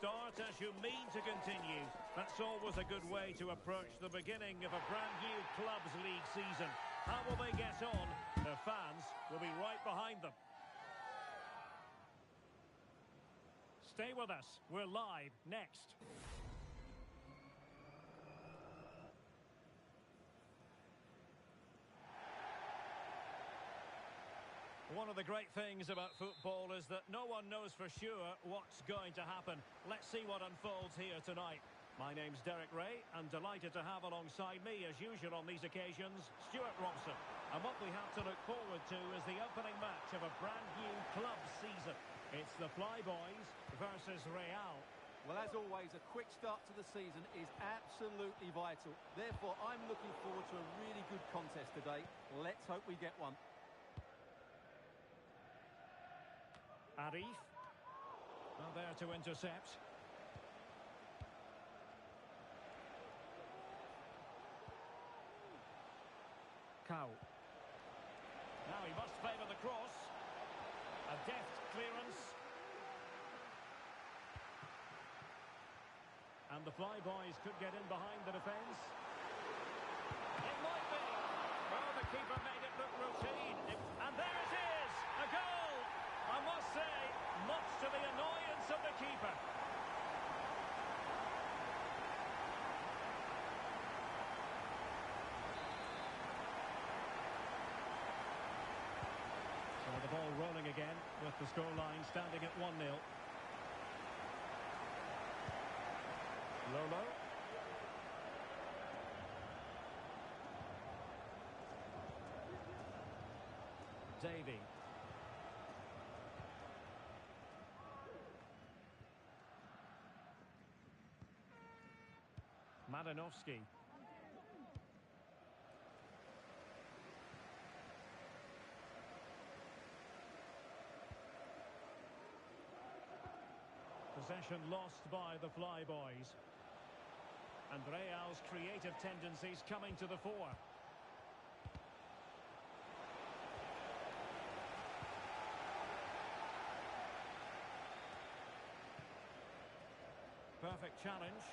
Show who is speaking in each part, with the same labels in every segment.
Speaker 1: start as you mean to continue. That's always a good way to approach the beginning of a brand new Clubs League season. How will they get on? Their fans will be right behind them. Stay with us. We're live next. One of the great things about football is that no one knows for sure what's going to happen. Let's see what unfolds here tonight. My name's Derek Ray, and delighted to have alongside me, as usual on these occasions, Stuart Robson. And what we have to look forward to is the opening match of a brand new club season. It's the Flyboys versus Real.
Speaker 2: Well, as always, a quick start to the season is absolutely vital. Therefore, I'm looking forward to a really good contest today. Let's hope we get one.
Speaker 1: Arif. Well, there to intercept. Cow. Now he must favour the cross. A deft clearance. And the Flyboys could get in behind the defence. It might be. Well, the keeper made it look routine. And there it is! A goal! I must say, much to the annoyance of the keeper. So the ball rolling again with the scoreline standing at 1-0. Lolo. Davy. Madanovsky. Possession lost by the Flyboys. And Real's creative tendencies coming to the fore. Perfect challenge.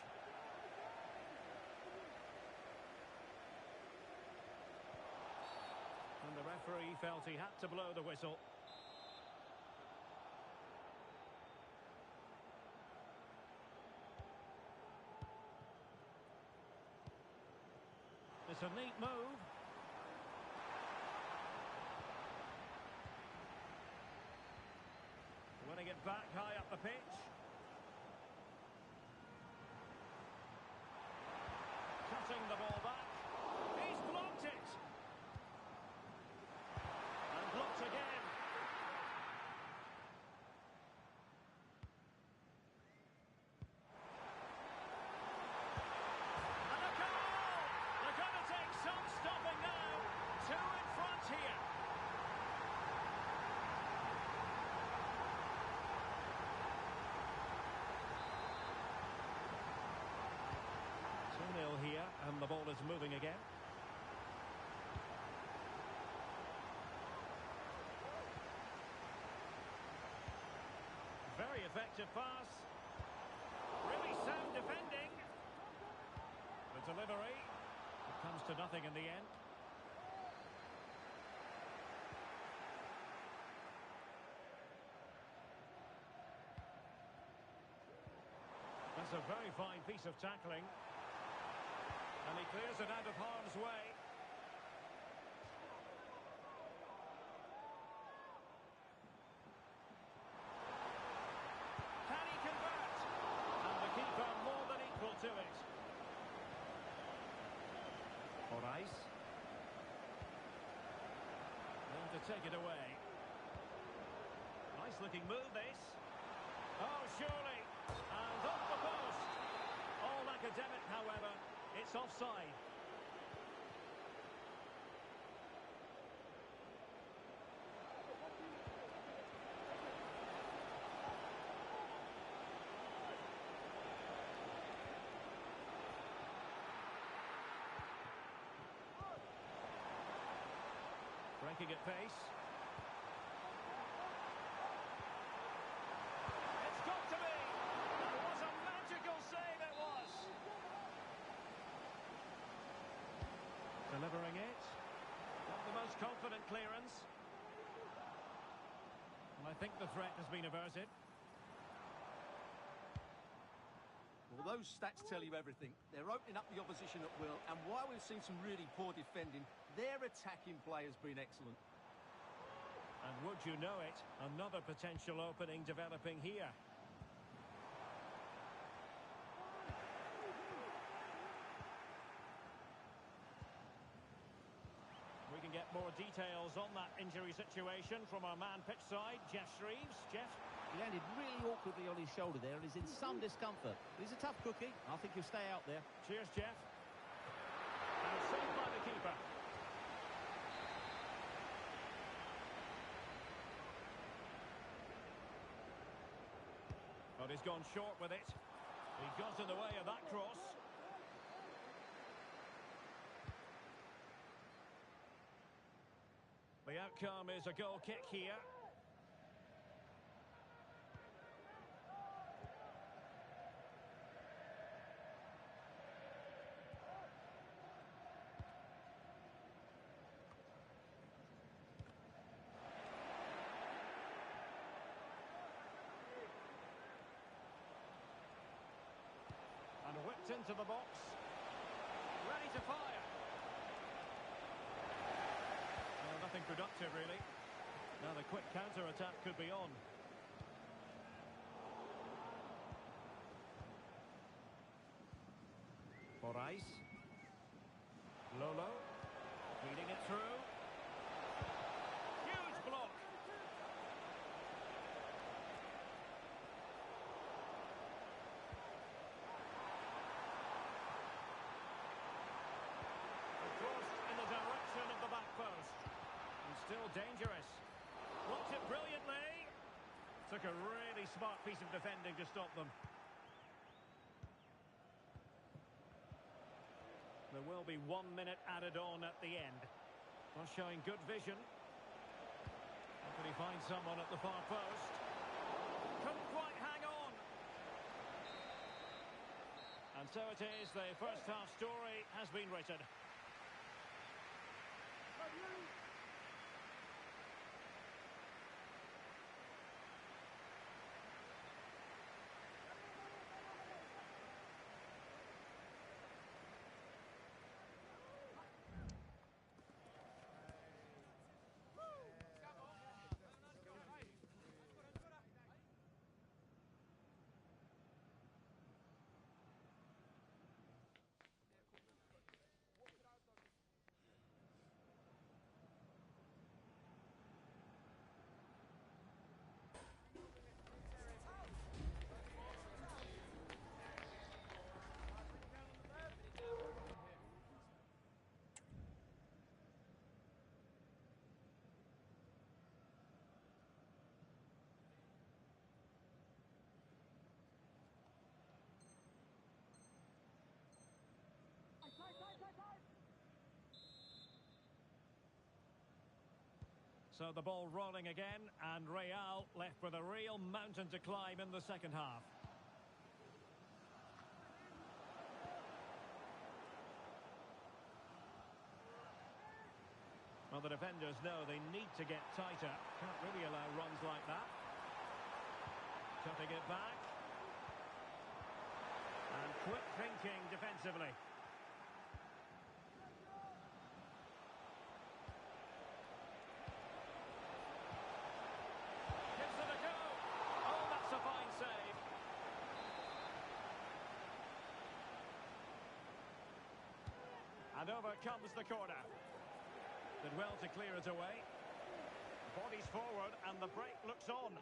Speaker 1: And the referee felt he had to blow the whistle. It's a neat move. Winning it back high up the pitch. Cutting the ball back. He's blocked it. And blocked again. And a goal! They're going to take some stopping now. Two in front here. Here, and the ball is moving again. Very effective pass. Really sound defending. The delivery. It comes to nothing in the end. That's a very fine piece of tackling. And he clears it out of harm's way. Can he convert? And the keeper more than equal to it. Moraes. And to take it away. Nice looking move this. Oh, surely. And off the post. All academic, however. It's offside. Breaking at pace. It's got to be. There was a I think the threat has been averted.
Speaker 2: Well, those stats tell you everything. They're opening up the opposition at will, and while we've seen some really poor defending, their attacking play has been excellent.
Speaker 1: And would you know it, another potential opening developing here. We can get more details on that injury situation from our man pitch side, Jeff Shreves. Jeff?
Speaker 3: He landed really awkwardly on his shoulder there and is in some discomfort. He's a tough cookie. I think he'll stay out there.
Speaker 1: Cheers, Jeff. And saved by the keeper. But he's gone short with it. He got in the way of that cross. The outcome is a goal kick here. And whipped into the box. Ready to fire. Well, nothing productive, really. Now the quick counter-attack could be on. Moraes. Lolo. Feeding it through. Huge block. Crossed in the direction of the back post. And still dangerous. Blocked it brilliantly. Took a really smart piece of defending to stop them. There will be 1 minute added on at the end. Not showing good vision. How can he find someone at the far post? Couldn't quite hang on. And so it is, the first half story has been written. So the ball rolling again, and Real left with a real mountain to climb in the second half. Well, the defenders know they need to get tighter. Can't really allow runs like that. Cutting it back. And quick thinking defensively. Gives it a go. Oh, that's a fine save. And over comes the corner. Did well to clear it away. Bodies forward and the break looks on.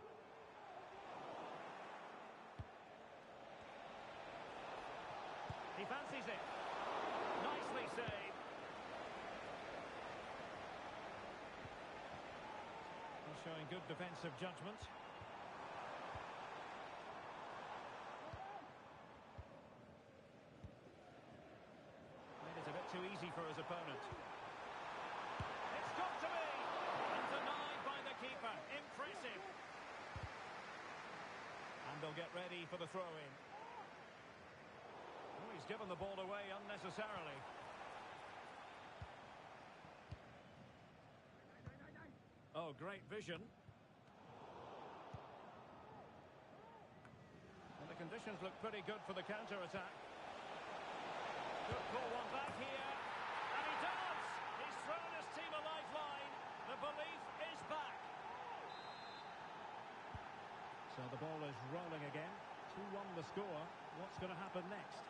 Speaker 1: He fancies it. Nicely saved. He's showing good defensive judgment. Made it a bit too easy for his opponent. It's got to be! And denied by the keeper. Impressive. And they'll get ready for the throw-in. Oh, he's given the ball away unnecessarily. Oh, great vision. Conditions look pretty good for the counter-attack. Could pull one back here. And he does! He's thrown his team a lifeline. The belief is back. So the ball is rolling again. 2-1 the score. What's going to happen next?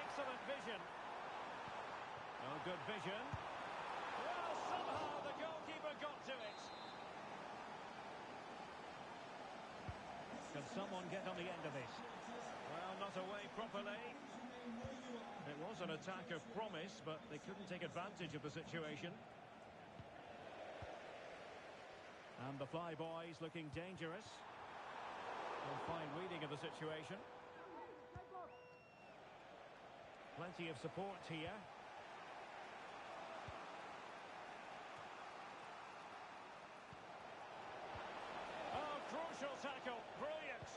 Speaker 1: Excellent vision. Oh, good vision. Well, somehow the goalkeeper got to it. Can someone get on the end of this? Well, not away properly. It was an attack of promise, but they couldn't take advantage of the situation. And the Flyboys looking dangerous. A fine reading of the situation. Plenty of support here. Oh, crucial tackle. Brilliant.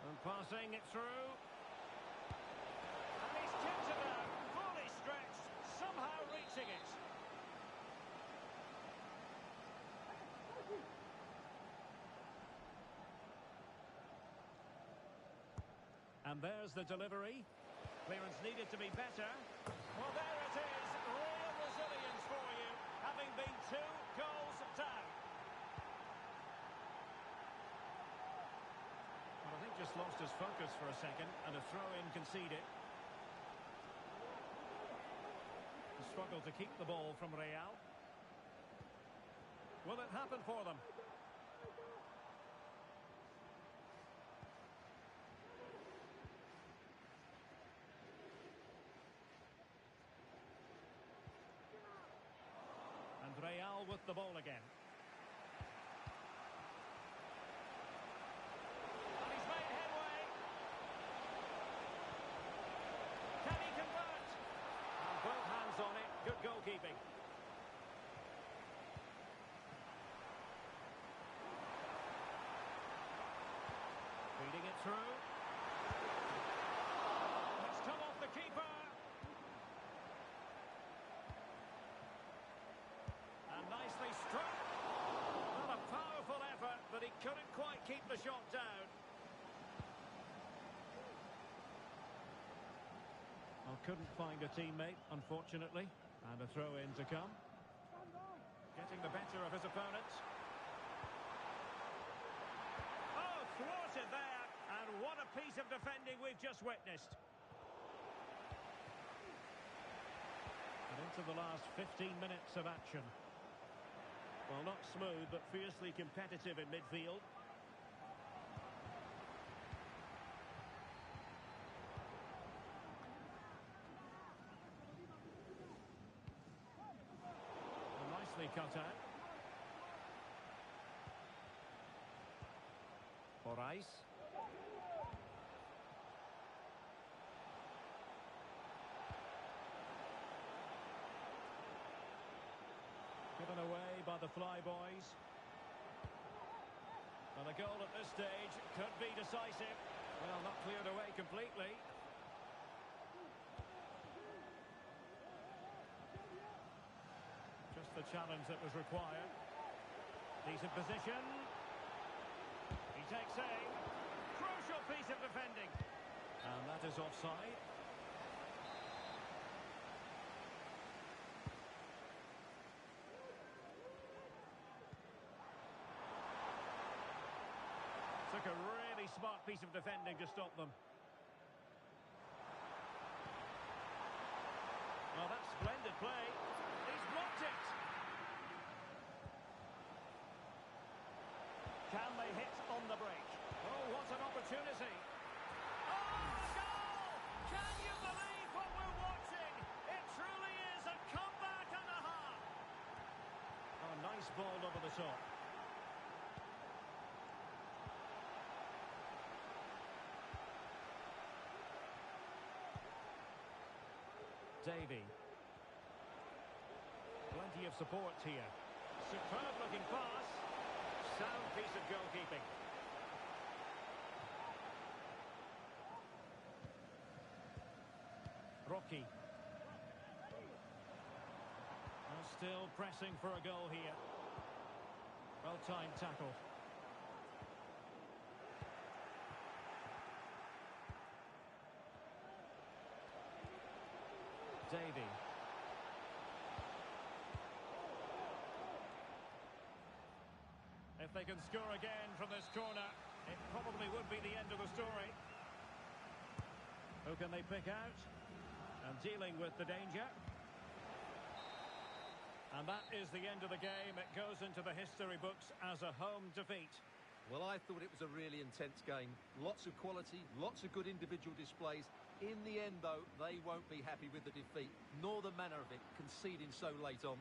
Speaker 1: And passing it through. And he's kicked it out. Fully stretched. Somehow reaching it. And there's the delivery. Clearance needed to be better. Well, there it is. Real resilience for you, having been 2 goals down. Well, I think just lost his focus for a second, and a throw-in conceded. He struggled to keep the ball from Real. Will it happen for them? And Real with the ball again. And he's made headway. Can he convert? And both hands on it. Good goalkeeping. Feeding it through. It's come off the keeper. And nicely struck. Well, a powerful effort, but he couldn't quite keep the shot down. Well, couldn't find a teammate, unfortunately. And a throw-in to come. Getting the better of his opponent. Oh, thwarted there. And what a piece of defending we've just witnessed. And into the last 15 minutes of action. Well, not smooth, but fiercely competitive in midfield. And nicely cut out. Moraes. Given away by the Flyboys. And a goal at this stage could be decisive. Well, not cleared away completely. Just the challenge that was required. Decent position. He takes aim. Crucial piece of defending. And that is offside. Took a really smart piece of defending to stop them. Well, that's splendid play. He's blocked it. Can they hit on the break? Oh, what an opportunity. Oh, a goal! Can you believe what we're watching? It truly is a comeback and a half. Oh, nice ball over the top. Davy. Plenty of support here. Superb looking pass. Sound piece of goalkeeping. Rocky. Still pressing for a goal here. Well-timed tackle. Davy. If they can score again from this corner, it probably would be the end of the story. Who can they pick out? And dealing with the danger. And that is the end of the game. It goes into the history books as a home defeat.
Speaker 2: Well, I thought it was a really intense game. Lots of quality, lots of good individual displays. In the end, though, they won't be happy with the defeat, nor the manner of it, conceding so late on.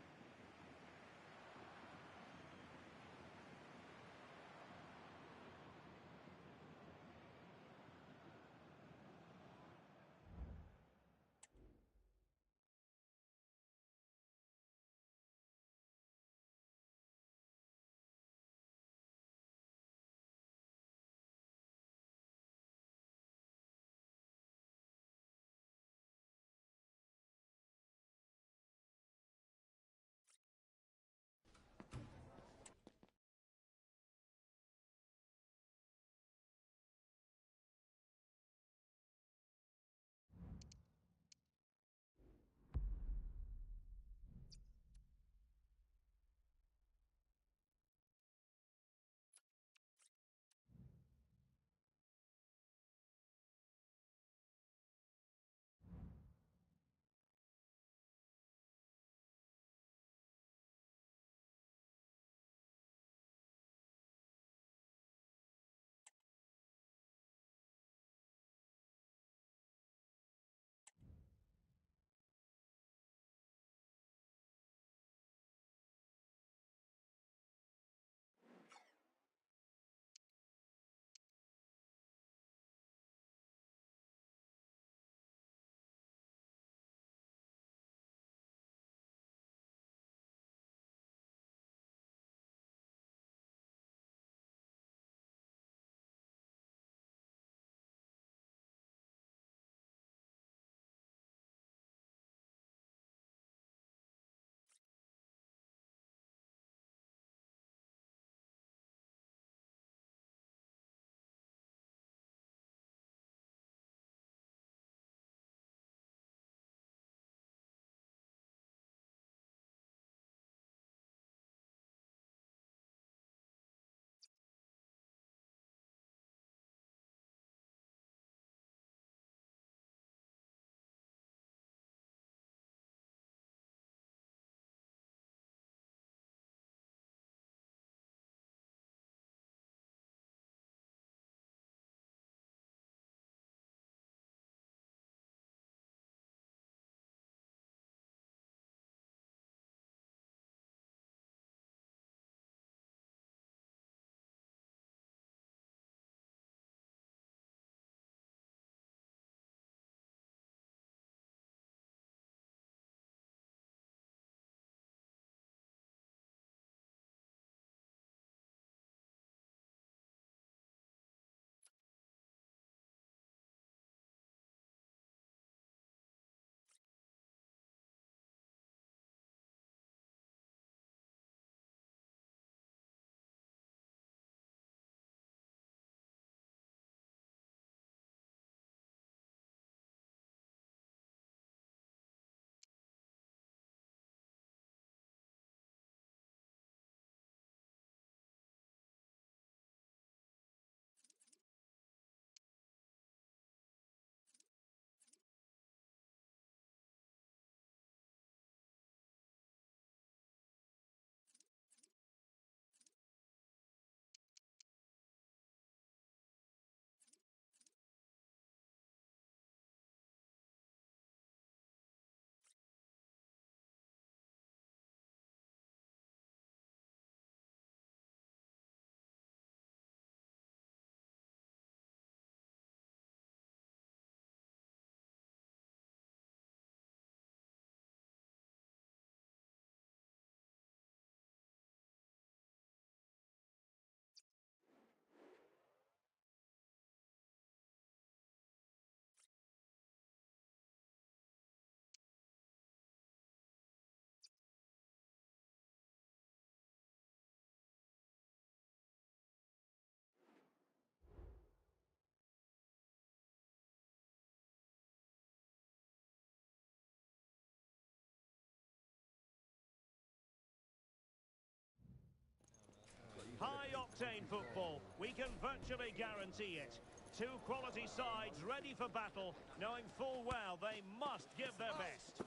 Speaker 1: Octane football, we can virtually guarantee it. Two quality sides ready for battle, knowing full well they must give their best.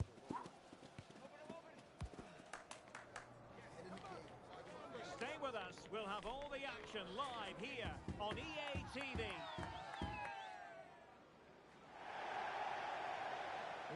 Speaker 1: Stay with us, we'll have all the action live here on EA TV.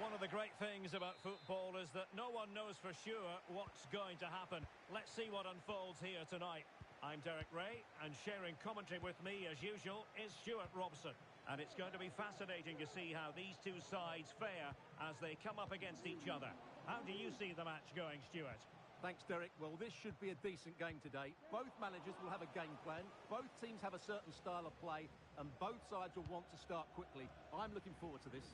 Speaker 1: One of the great things about football is that no one knows for sure what's going to happen. Let's see what unfolds here tonight. I'm Derek Ray, and sharing commentary with me, as usual, is Stuart Robson. And it's going to be fascinating to see how these two sides fare as they come up against each other. How do you see the match going, Stuart?
Speaker 2: Thanks, Derek. Well, this should be a decent game today. Both managers will have a game plan. Both teams have a certain style of play, and both sides will want to start quickly. I'm looking forward to this.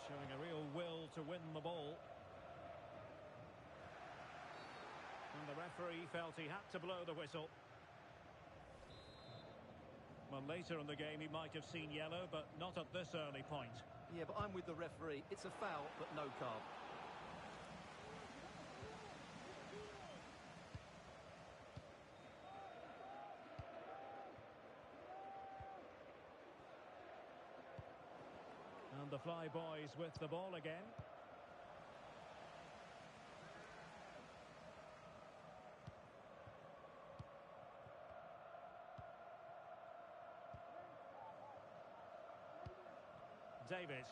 Speaker 1: Showing a real will to win the ball. And the referee felt he had to blow the whistle. Well, later in the game he might have seen yellow, but not at this early point.
Speaker 2: Yeah, but I'm with the referee. It's a foul, but no card.
Speaker 1: And the Fly Boys with the ball again. David.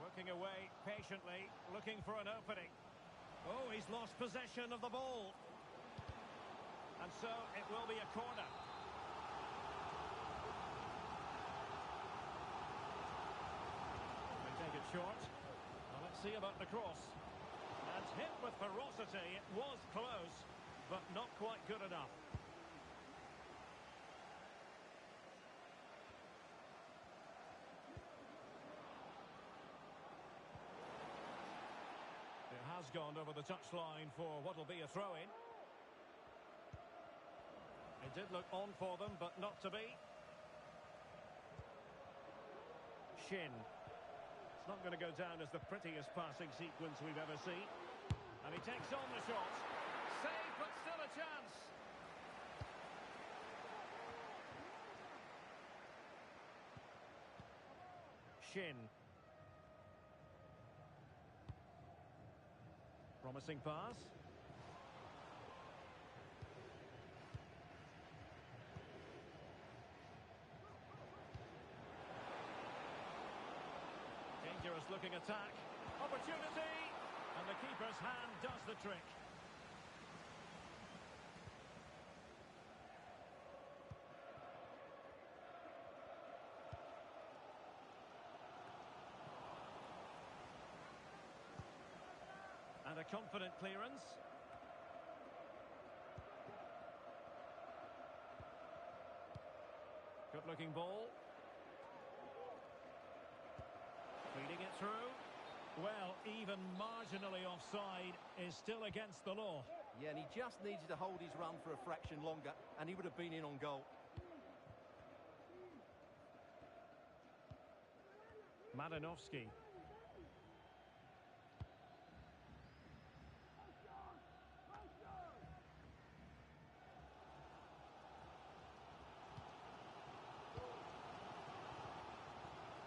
Speaker 1: Working away patiently, looking for an opening. Oh, he's lost possession of the ball. And so it will be a corner. Take it short. Well, let's see about the cross. And hit with ferocity. It was close, but not quite good enough. It has gone over the touchline for what will be a throw-in. It did look on for them, but not to be. Shin. Not going to go down as the prettiest passing sequence we've ever seen. And he takes on the shot. Save, but still a chance. Shin. Promising pass. Dangerous looking attack. Opportunity! And the keeper's hand does the trick. And a confident clearance. Good looking ball. Feeding it through. Well, even marginally offside is still against the law.
Speaker 2: Yeah, and he just needed to hold his run for a fraction longer, and he would have been in on goal.
Speaker 1: Malinovsky.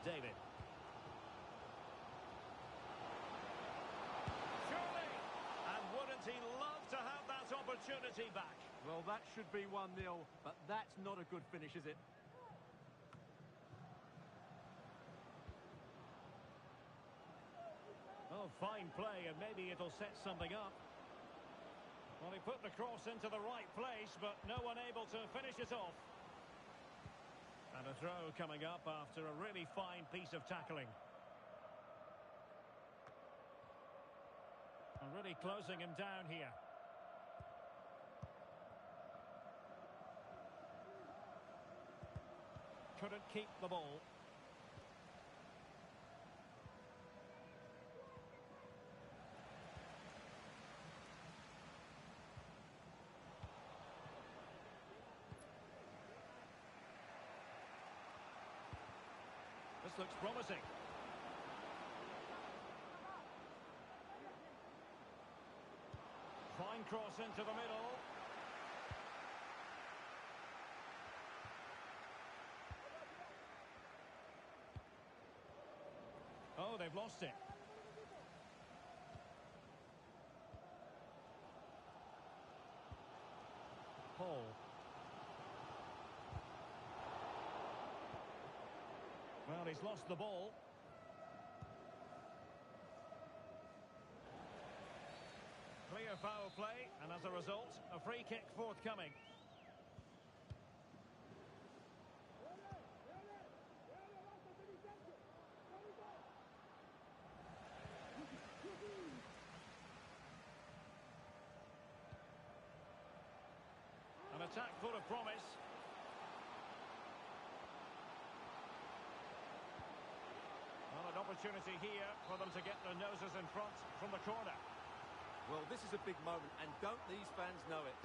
Speaker 1: David. Surely! And wouldn't he love to have that opportunity back?
Speaker 2: Well, that should be 1-0, but that's not a good finish, is it?
Speaker 1: Oh, fine play, and maybe it'll set something up. Well, he put the cross into the right place, but no one able to finish it off. And a throw coming up after a really fine piece of tackling. And really closing him down here. Couldn't keep the ball. looks promising. Fine cross into the middle. Oh, they've lost it. Paul. Well, he's lost the ball. Clear foul play, and as a result, a free kick forthcoming. An attack full of promise. Well, an opportunity here for them to get their noses in front from the corner.
Speaker 2: Well, this is a big moment, and don't these fans know it?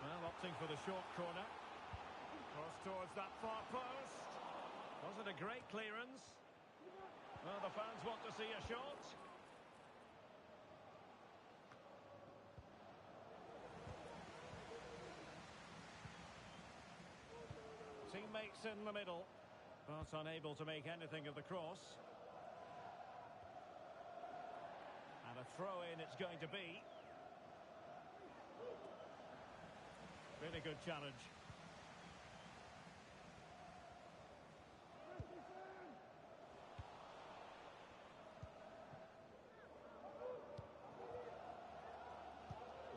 Speaker 1: Well, opting for the short corner. Cross towards that far post. Was it a great clearance? Well, the fans want to see a shot. Teammates in the middle, but unable to make anything of the cross. And a throw-in it's going to be. Really good challenge.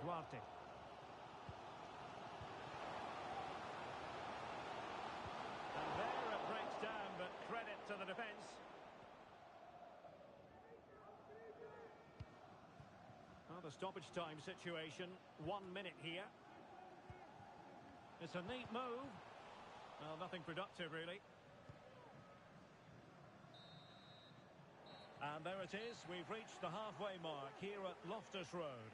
Speaker 1: Duarte. And there it breaks down, but credit to the defence. Well, the stoppage time situation, 1 minute here. It's a neat move. Well, nothing productive, really. And there it is. We've reached the halfway mark here at Loftus Road.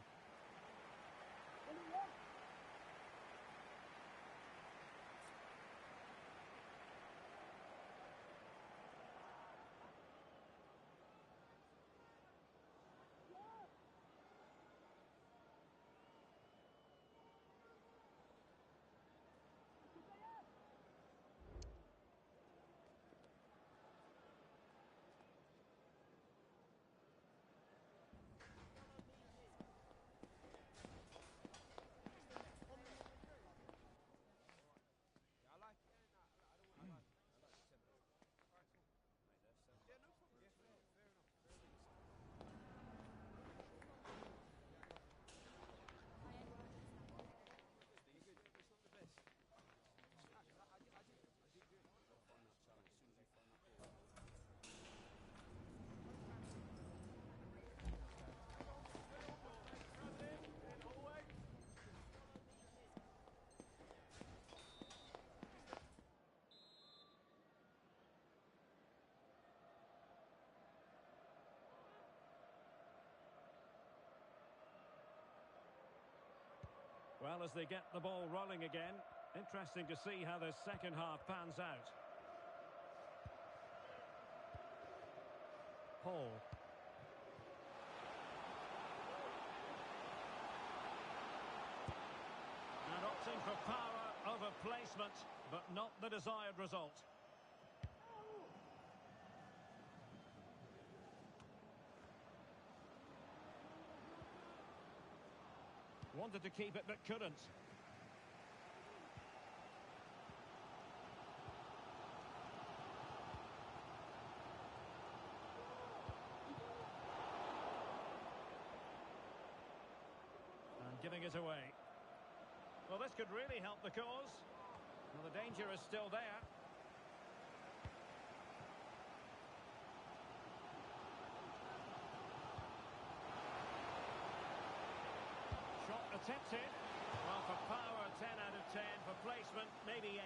Speaker 1: Well, as they get the ball rolling again, interesting to see how this second half pans out. Paul. And opting for power over placement, but not the desired result. Wanted to keep it, but couldn't. And giving it away. Well, this could really help the cause. Well, the danger is still there. Shot attempted. Well, for power, 10 out of 10. For placement, maybe 8.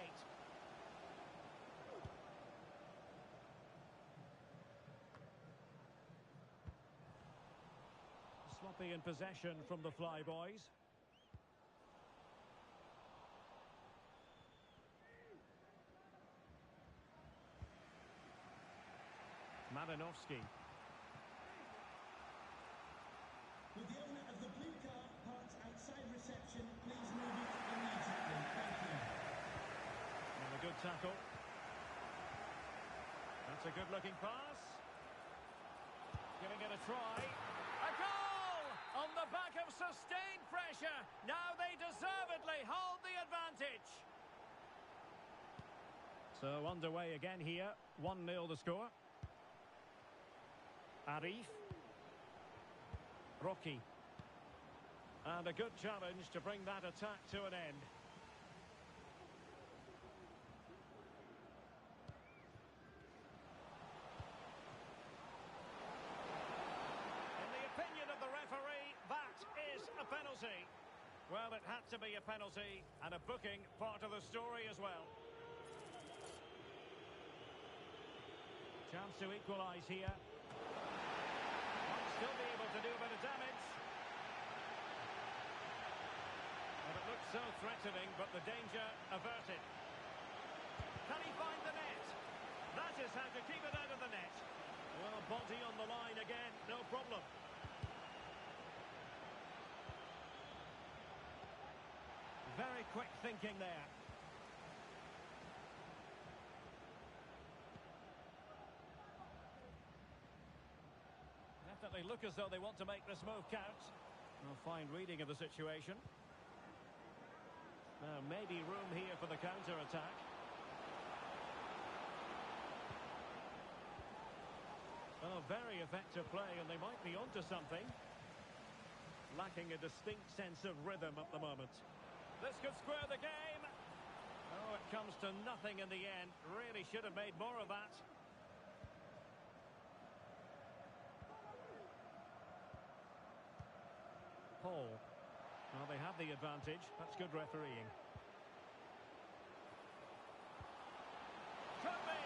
Speaker 1: Sloppy in possession from the Flyboys. Malinowski.
Speaker 4: With the owner of the blue car parked outside reception, please move it immediately. Thank you.
Speaker 1: And a good tackle. That's a good-looking pass. Giving it a try. A goal! On the back of sustained pressure. Now they deservedly hold the advantage. So underway again here. 1-0 the score. Arif. Rocky. And a good challenge to bring that attack to an end. In the opinion of the referee, that is a penalty. Well, it had to be a penalty, and a booking part of the story as well. Chance to equalise here. Might still be able to do a bit of damage. Well, it looks so threatening, but the danger averted. Can he find the net? That is how to keep it out of the net. Well, body on the line again, no problem. Very quick thinking there. Definitely look as though they want to make this move count. A fine reading of the situation. Now, maybe room here for the counter-attack. Well, very effective play, and they might be onto something. Lacking a distinct sense of rhythm at the moment. This could square the game. Oh, it comes to nothing in the end. Really should have made more of that. Paul. Well, they have the advantage. That's good refereeing. Could be.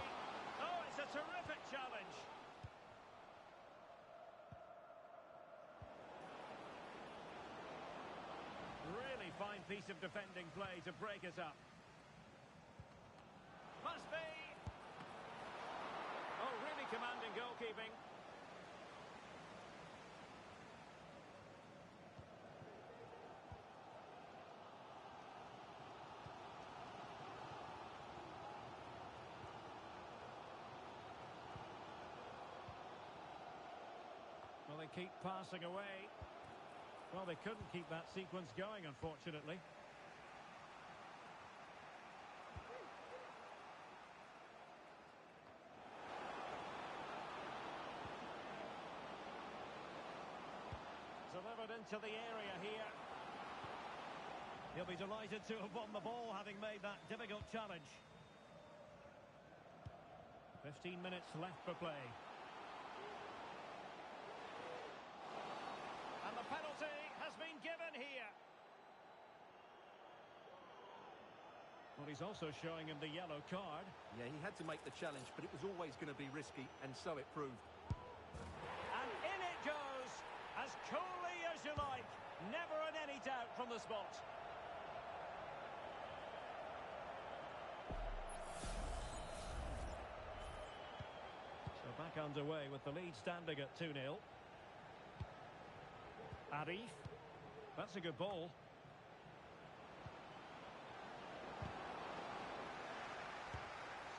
Speaker 1: Oh, it's a terrific challenge. Really fine piece of defending play to break it up. Must be. Oh, really commanding goalkeeping. Well, they keep passing away. Well, they couldn't keep that sequence going, unfortunately. Delivered into the area here. He'll be delighted to have won the ball, having made that difficult challenge. 15 minutes left for play. And the penalty has been given here. Well, he's also showing him the yellow card.
Speaker 2: Yeah, he had to make the challenge, but it was always going to be risky, and so it proved.
Speaker 1: And in it goes, as coolly as you like. Never in any doubt from the spot. So back underway with the lead standing at 2-0. Arif. That's a good ball.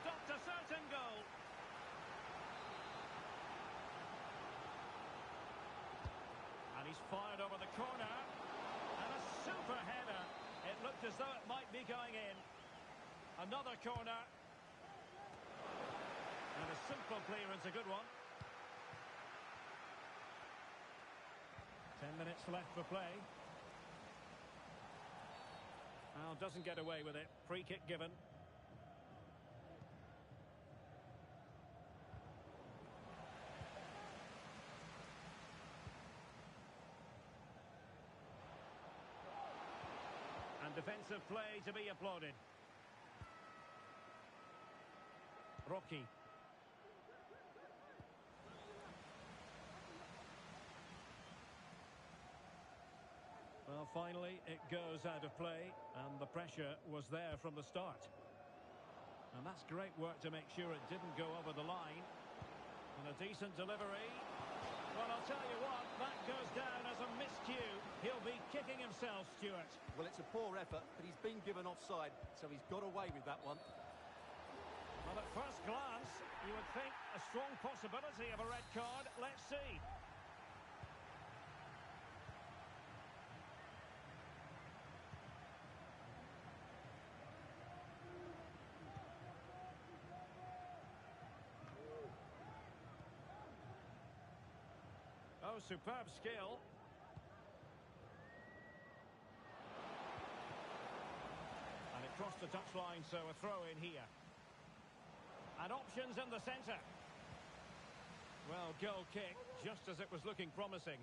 Speaker 1: Stopped a certain goal. And he's fired over the corner. And a super header. It looked as though it might be going in. Another corner. And a simple clearance, a good one. 10 minutes left for play. Well, doesn't get away with it. Free kick given. And defensive play to be applauded. Rocky. Well, finally, it goes out of play, and the pressure was there from the start. And that's great work to make sure it didn't go over the line. And a decent delivery. Well, I'll tell you what, that goes down as a miscue. He'll be kicking himself, Stuart.
Speaker 2: Well, it's a poor effort, but he's been given offside, so he's got away with that one.
Speaker 1: Well, at first glance, you would think a strong possibility of a red card. Let's see. Oh, superb skill. And it crossed the touchline, so a throw in here. And options in the centre. Well, goal kick, just as it was looking promising.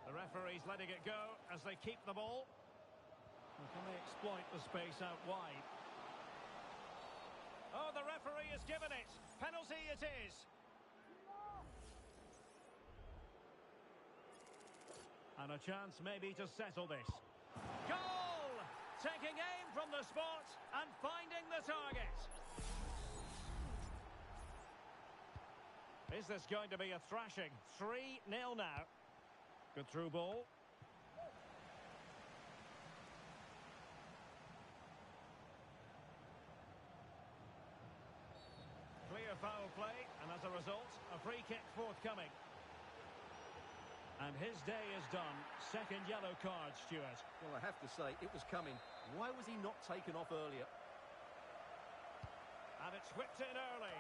Speaker 1: The referee's letting it go as they keep the ball. Well, can they exploit the space out wide? Oh, the referee has given it. Penalty it is. And a chance maybe to settle this. Goal! Taking aim from the spot and finding the target. Is this going to be a thrashing? 3-0 now. Good through ball. Clear foul play, and as a result, a free kick forthcoming. And his day is done. Second yellow card, Stuart.
Speaker 2: Well, I have to say, it was coming. Why was he not taken off earlier?
Speaker 1: And it's whipped in early.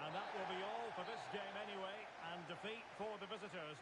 Speaker 1: And that will be all for this game anyway, and defeat for the visitors.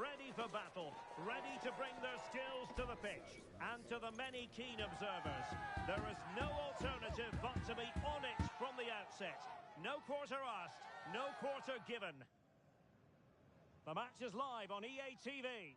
Speaker 1: ready for battle, ready to bring their skills to the pitch. And to the many keen observers, there is no alternative but to be on it from the outset. No quarter asked, no quarter given. The match is live on EA TV.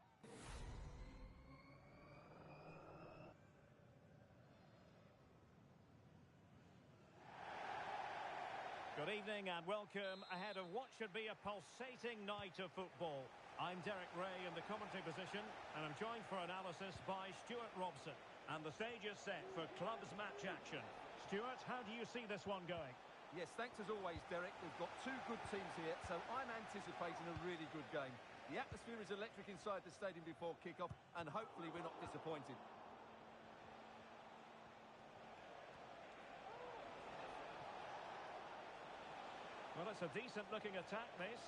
Speaker 1: Good evening and welcome ahead of what should be a pulsating night of football. I'm Derek Ray in the commentary position, and I'm joined for analysis by Stuart Robson. And the stage is set for clubs match action. Stuart, how do you see this one going?
Speaker 2: Yes, thanks as always, Derek. We've got two good teams here, so I'm anticipating a really good game. The atmosphere is electric inside the stadium before kick-off, and hopefully we're not disappointed.
Speaker 1: Well, it's a decent-looking attack, this.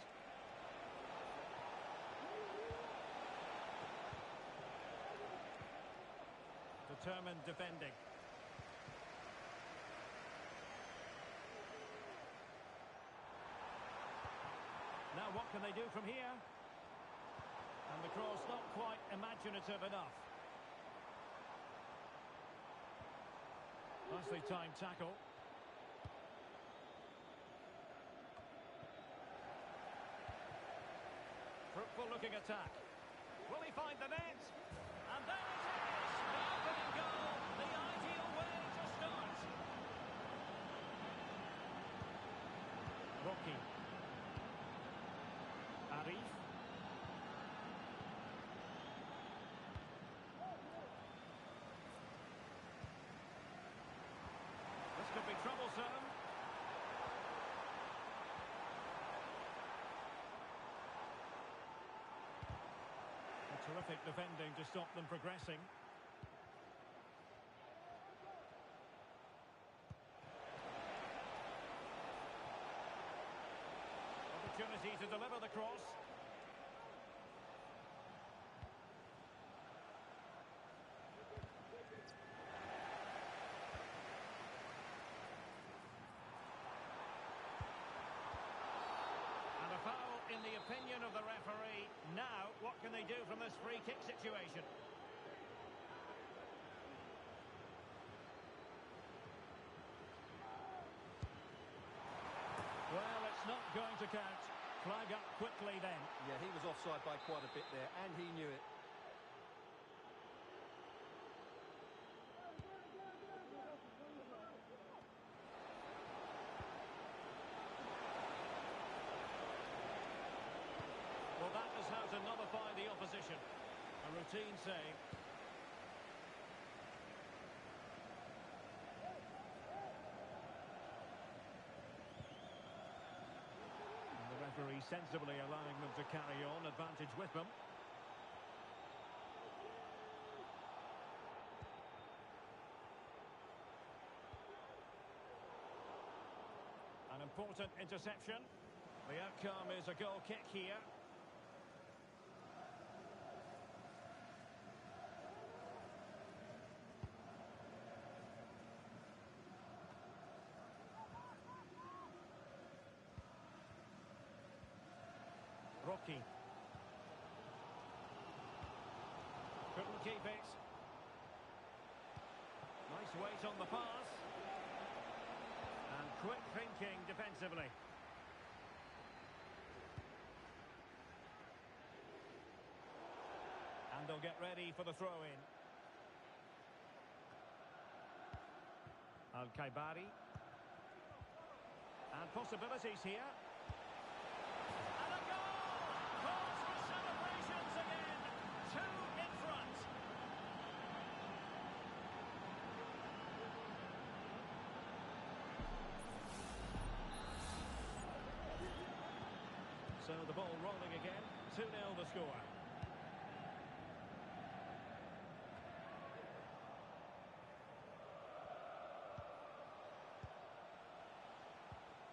Speaker 1: Determined defending. Now what can they do from here? And the cross not quite imaginative enough. Nicely timed tackle. Fruitful looking attack. Will he find the net? And there it is! The opening goal! The ideal way to start! Rocky. Arif. This could be troublesome. Terrific defending to stop them progressing. Opportunity to deliver the cross. And a foul in the opinion of the referee. Now, what can they do from this free kick situation? Well, it's not going to count. Flag up quickly then.
Speaker 2: Yeah, he was offside by quite a bit there, and he knew it.
Speaker 1: Well, that is how to nullify the opposition. A routine save. And the referee sensibly allowing them to carry on, advantage with them. An important interception. The outcome is a goal kick here. Rocky. Couldn't keep it. Nice weight on the pass. And quick thinking defensively. And they'll get ready for the throw-in. Al-Kaibari. And possibilities here. And a goal! Calls for celebrations again. Two in front. So the ball rolling again. 2-0 the score.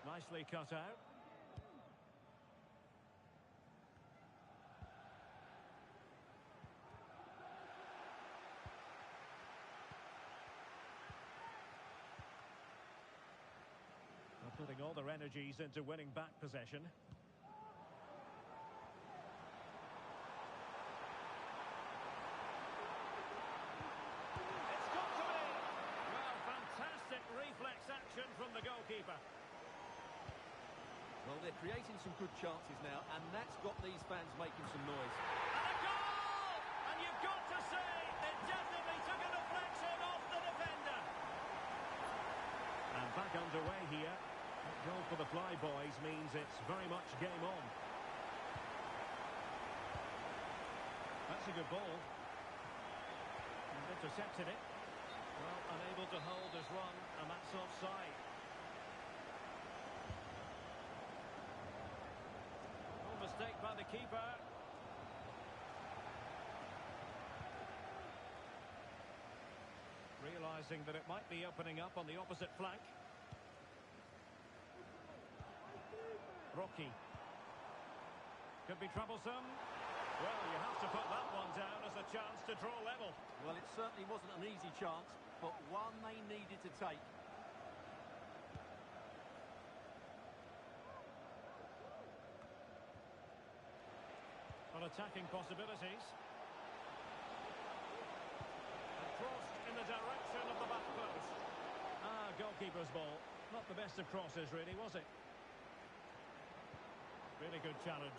Speaker 1: Nicely cut out. They're putting all their energies into winning back possession.
Speaker 2: Well, they're creating some good chances now, and that's got these fans making some noise.
Speaker 1: And a goal! And you've got to say, it definitely took a deflection off the defender. And back underway here. That goal for the Flyboys means it's very much game on. That's a good ball. And intercepted it. Well, unable to hold his run, and that's offside. No mistake by the keeper. Realising that it might be opening up on the opposite flank. Rocky. Could be troublesome. Well, you have to put that one down as a chance to draw level.
Speaker 2: Well, it certainly wasn't an easy chance, but one they needed to take.
Speaker 1: On attacking possibilities. And crossed in the direction of the back post. Ah, goalkeeper's ball. Not the best of crosses, really, was it? Really good challenge.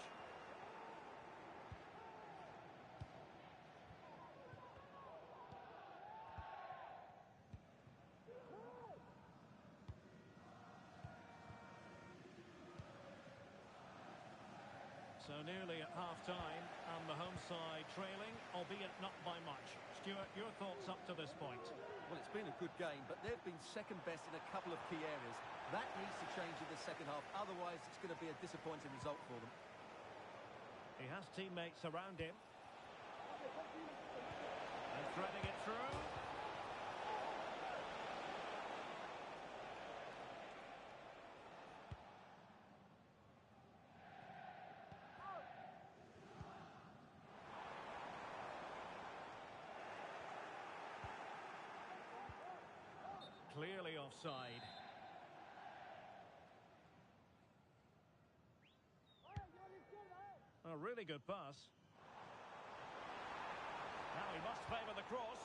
Speaker 1: So nearly at half-time, and the home side trailing, albeit not by much. Stuart, your thoughts up to this point?
Speaker 2: Well, it's been a good game, but they've been second best in a couple of key areas. That needs to change in the second half, otherwise it's going to be a disappointing result for them.
Speaker 1: He has teammates around him. And threading it through. Clearly offside. A really good pass. Now he must favour the cross.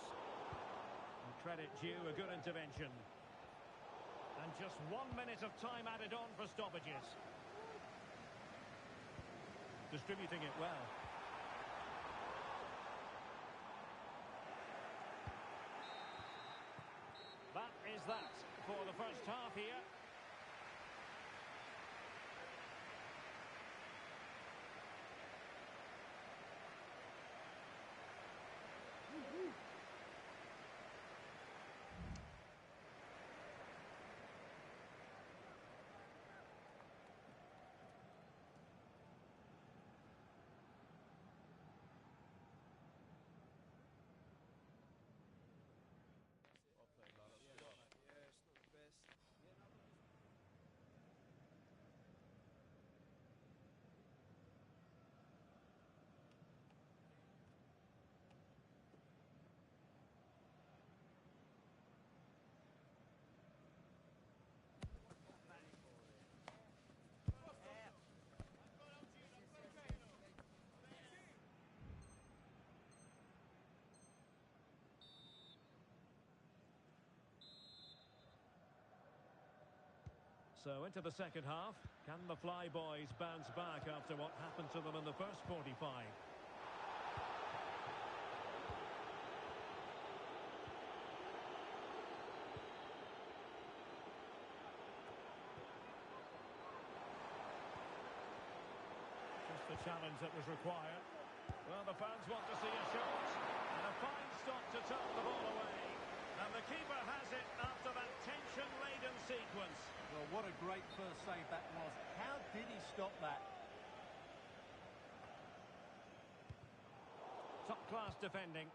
Speaker 1: And credit due, a good intervention. And just 1 minute of time added on for stoppages. Distributing it well. That is that for the first half here. So into the second half. Can the Flyboys bounce back after what happened to them in the first 45? Just the challenge that was required. Well, the fans want to see a shot. And a fine stop to tuck the ball away. And the keeper has it after that tension-laden sequence.
Speaker 2: Well, what a great first save that was. How did he stop that?
Speaker 1: Top-class defending.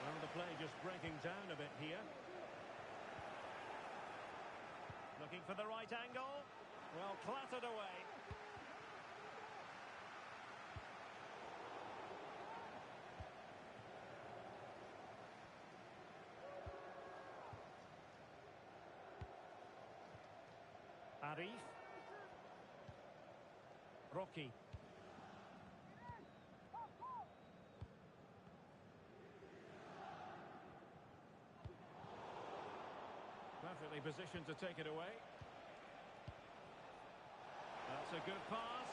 Speaker 1: Well, the play just breaking down a bit here. Looking for the right angle. Well, clattered away. Arif. Rocky. Perfectly positioned to take it away. That's a good pass.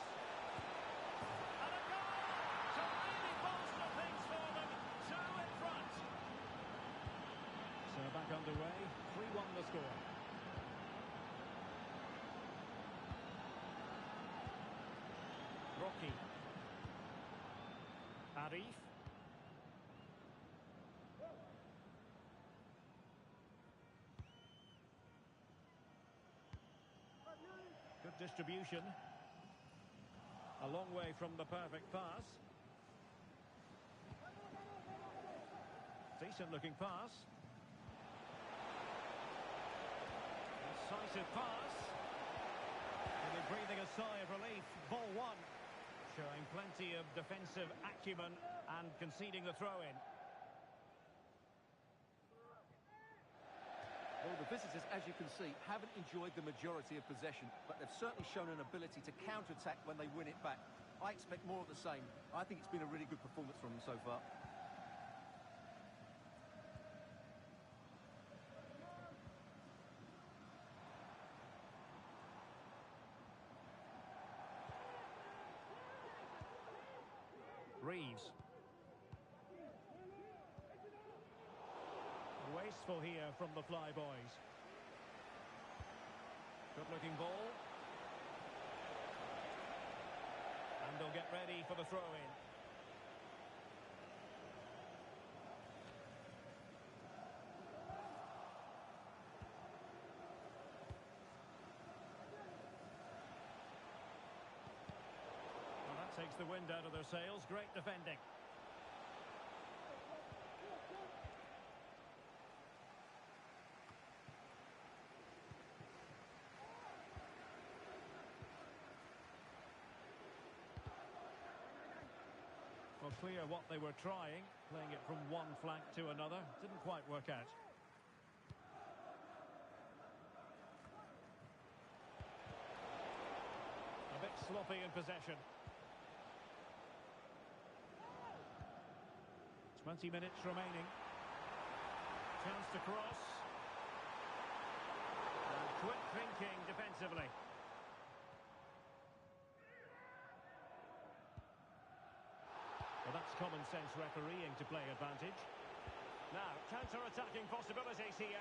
Speaker 1: And a goal! To really bolster things for them. Two in front. So back underway. 3-1 the score. Rocky. Arif. Good distribution. A long way from the perfect pass. Decent looking pass. Decisive pass. And they're breathing a sigh of relief. Ball one. Showing plenty of defensive acumen and conceding the throw-in.
Speaker 2: Well, the visitors, as you can see, haven't enjoyed the majority of possession, but they've certainly shown an ability to counter-attack when they win it back. I expect more of the same. I think it's been a really good performance from them so far.
Speaker 1: Reeves. Wasteful here from the Flyboys. Good looking ball. And they'll get ready for the throw-in. Takes the wind out of their sails. Great defending. Well, clear what they were trying. Playing it from one flank to another. Didn't quite work out. A bit sloppy in possession. 20 minutes remaining. Chance to cross. And quick thinking defensively. Well, that's common sense refereeing to play advantage. Now, counter-attacking possibilities here.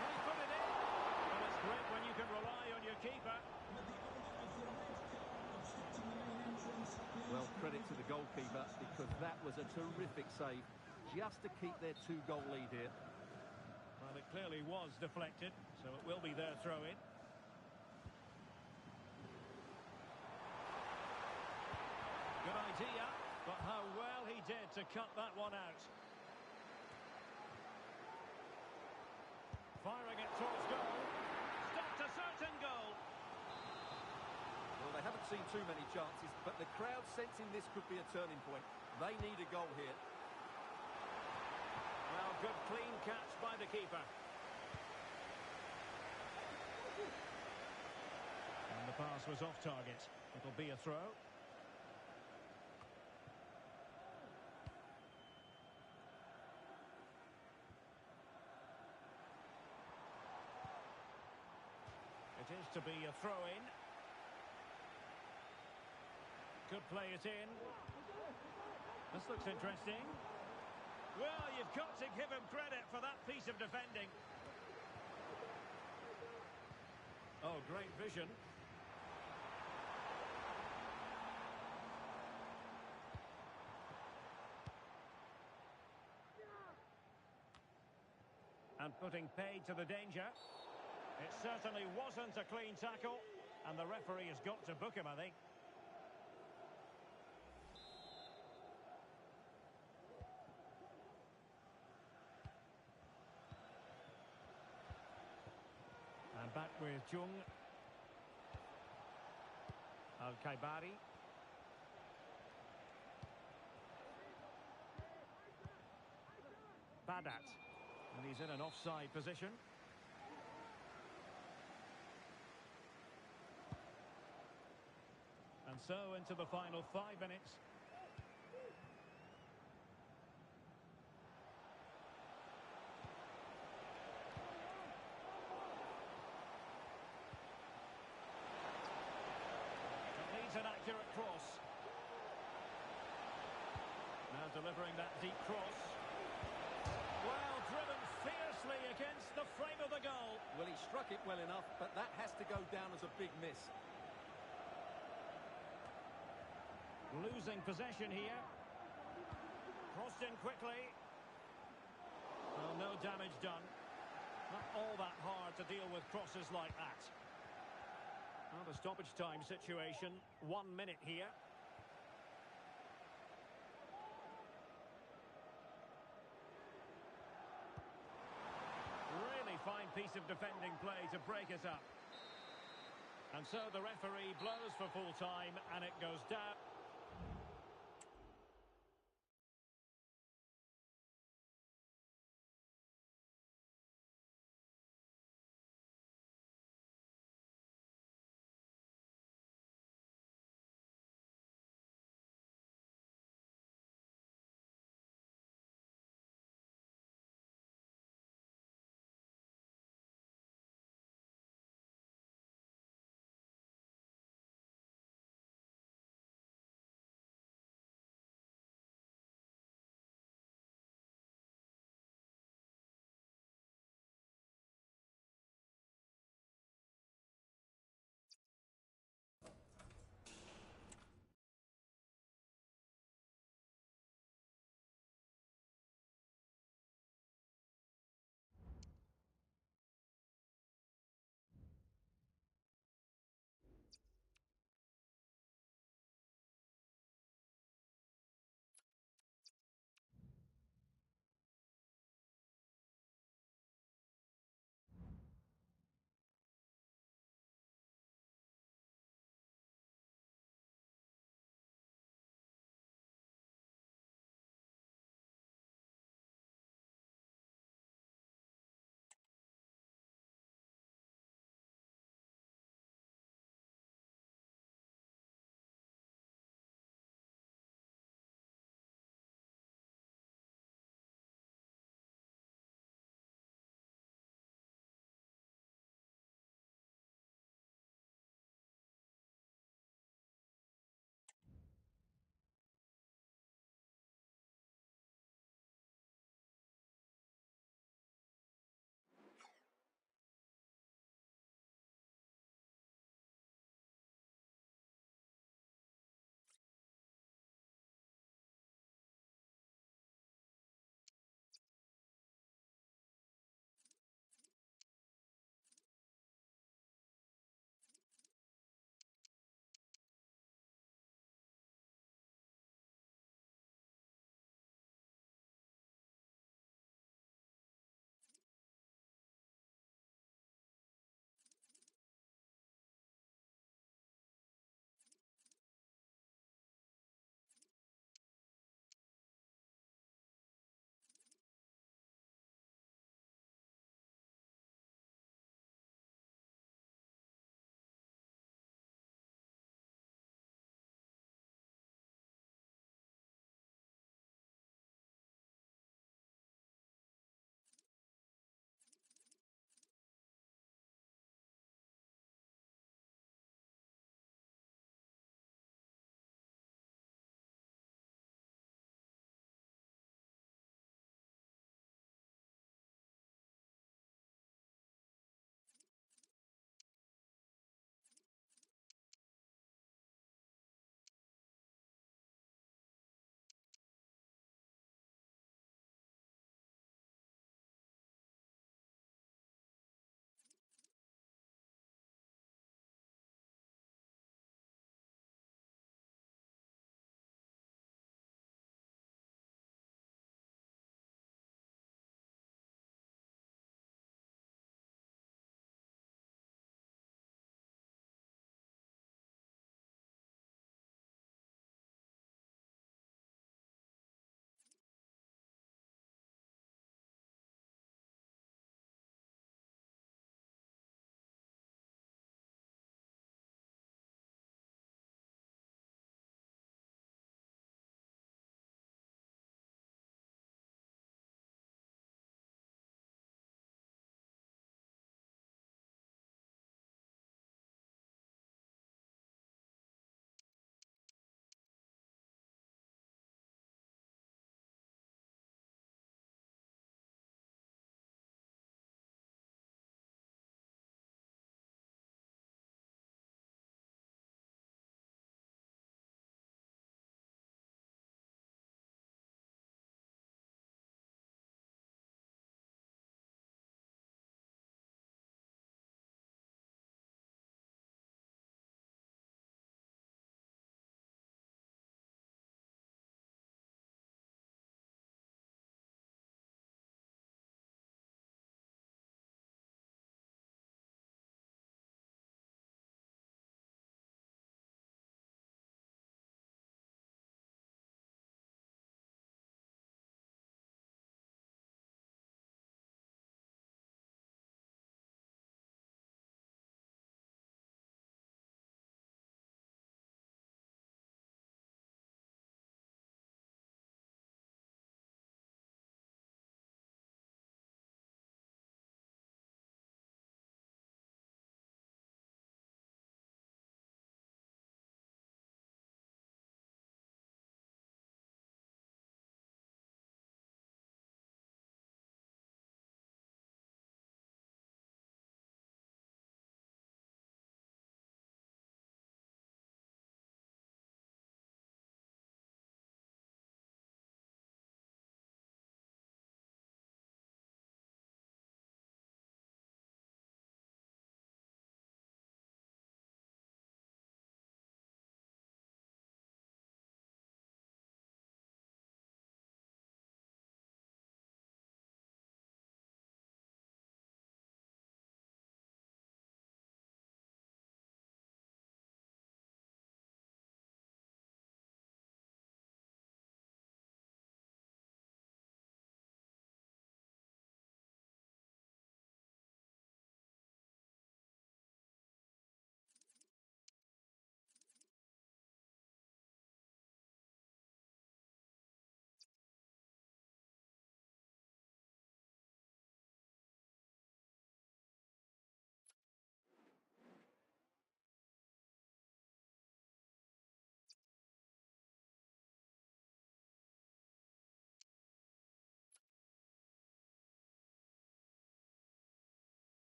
Speaker 1: Can he put it in? Well, it's great when you can rely on your keeper.
Speaker 2: Well, credit to the goalkeeper, because that was a terrific save, just to keep their two-goal lead here.
Speaker 1: Well, it clearly was deflected, so it will be their throw-in. Good idea, but how well he did to cut that one out. Firing it towards goal. Stopped a certain goal.
Speaker 2: Well, they haven't seen too many chances, but the crowd sensing this could be a turning point. They need a goal here.
Speaker 1: Well, good clean catch by the keeper. And the pass was off target. It'll be a throw. It is to be a throw-in. Could play it in. This looks interesting. Well, you've got to give him credit for that piece of defending. Oh, great vision. And putting paid to the danger. It certainly wasn't a clean tackle, and the referee has got to book him, I think. And back with Jung. Al-Kaibari. Badat. And he's in an offside position. And so into the final 5 minutes. Quite an accurate cross. Now delivering that deep cross. Well, driven fiercely against the frame of the goal.
Speaker 2: Well, he struck it well enough, but that has to go down as a big miss.
Speaker 1: Losing possession here. Crossed in quickly. Well, no damage done. Not all that hard to deal with crosses like that. Well, the stoppage time situation. 1 minute here. Really fine piece of defending play to break it up. And so the referee blows for full time and it goes down.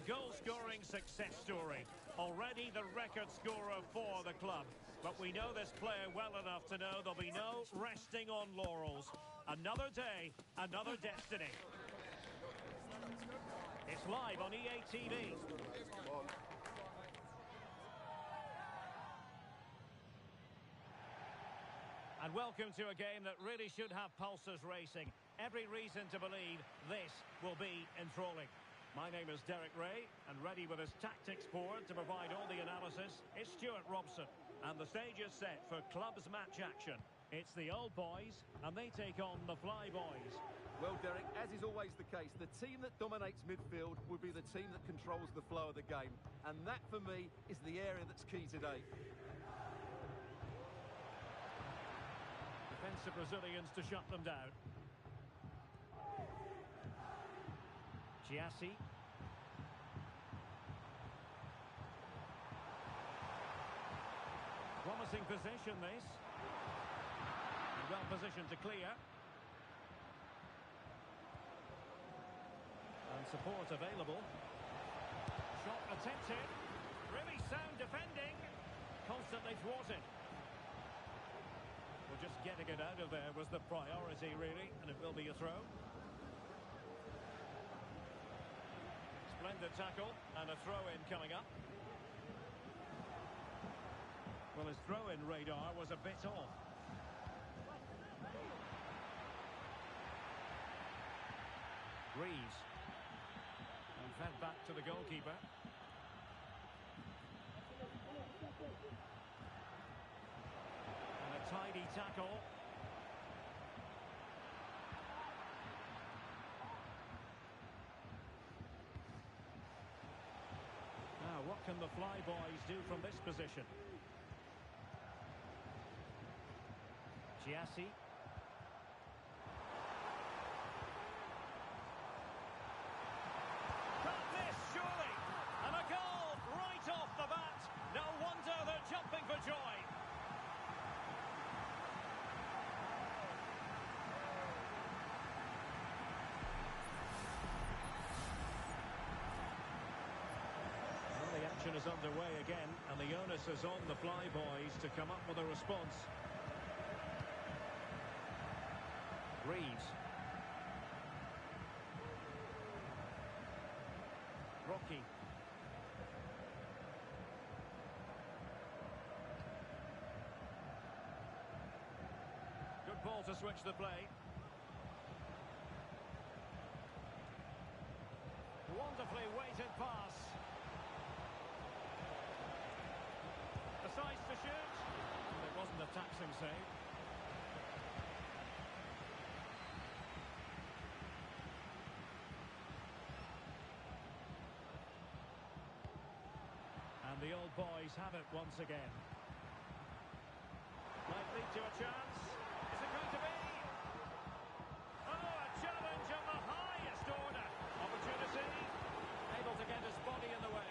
Speaker 1: goal-scoring success story. Already the record scorer for the club. But we know this player well enough to know there'll be no resting on laurels. Another day, another destiny. It's live on EA TV. And welcome to a game that really should have pulses racing. Every reason to believe this will be enthralling. My name is Derek Ray, and ready with his tactics board to provide all the analysis is Stuart Robson. And the stage is set for clubs match action. It's the old boys, and they take on the fly boys.
Speaker 2: Well, Derek, as is always the case, the team that dominates midfield will be the team that controls the flow of the game. And that, for me, is the area that's key today.
Speaker 1: Defensive Brazilians to shut them down. Giassi. Promising position, this. And well positioned to clear. And support available. Shot attempted. Really sound defending. Constantly thwarted. Well, just getting it out of there was the priority, really, and it will be a throw. Splendid tackle, and a throw-in coming up. Well, his throw-in radar was a bit off. Reeves. And fed back to the goalkeeper. Tidy tackle. Now, what can the fly boys do from this position? Giassi. Got this, surely! And a goal right off the bat. No wonder they're jumping for joy. Is underway again, and the onus is on the fly boys to come up with a response. Reeves. Rocky. Good ball to switch the play. Wonderfully weighted pass. Decides to shoot. It wasn't a taxing save. And the old boys have it once again. Might lead to a chance. Is it going to be? Oh, a challenge of the highest order. Opportunity. Able to get his body in the way.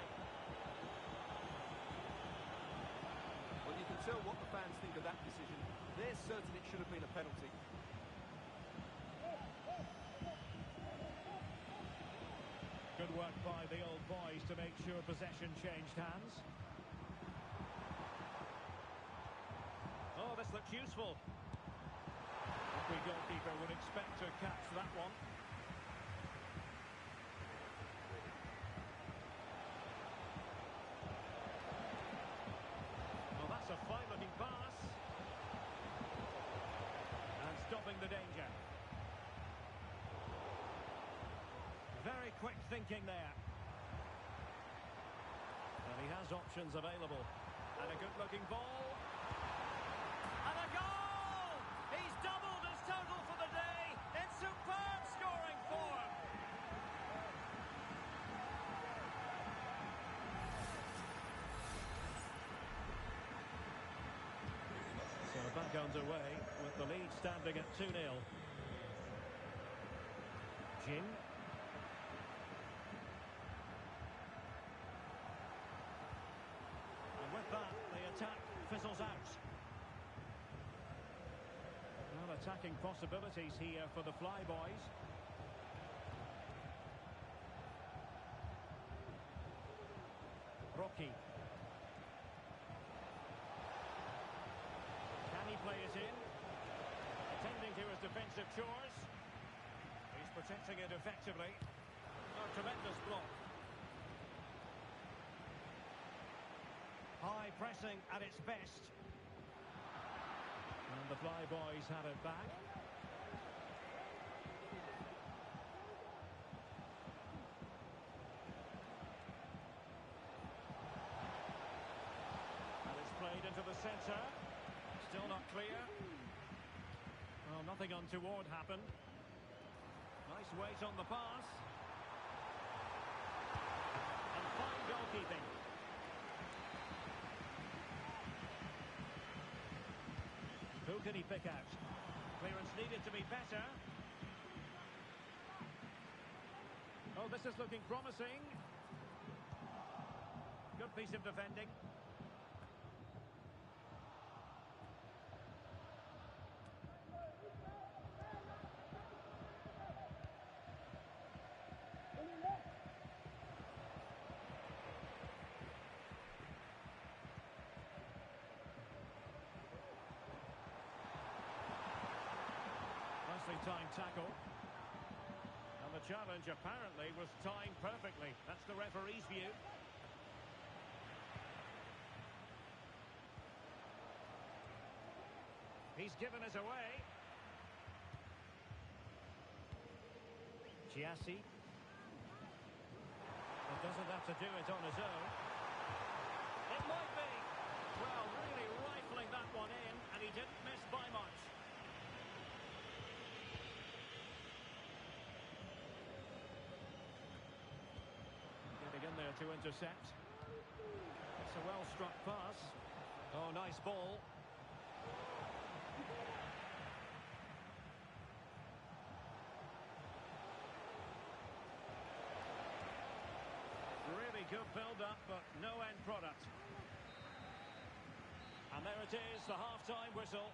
Speaker 2: Tell what the fans think of that decision. They're certain it should have been a penalty.
Speaker 1: Good work by the old boys to make sure possession changed hands. Oh, this looks useful. Every goalkeeper would expect to catch that one. A fine-looking pass. And stopping the danger. Very quick thinking there. And he has options available. And a good-looking ball. And a goal! He's doubled his total for the day in superb scoring form. So back underway with the lead standing at 2-0. Jin. And with that, the attack fizzles out. Well, attacking possibilities here for the fly boys. Rocky. Can he play it in? Attending to his defensive chores. He's protecting it effectively. A tremendous block. High pressing at its best. And the Flyboys have it back. And it's played into the centre. Still not clear. Well, nothing untoward happened. Nice weight on the pass. And fine goalkeeping. Who can he pick out? Clearance needed to be better. Oh, this is looking promising. Good piece of defending. Timed tackle. And the challenge apparently was timed perfectly. That's the referee's view. He's given it away. Chiasi. He doesn't have to do it on his own. It might be. Well, really rifling that one in, and he didn't miss by much. In there to intercept. It's a well-struck pass. Oh, nice ball. Really good build-up, but no end product. And there it is, the half-time whistle.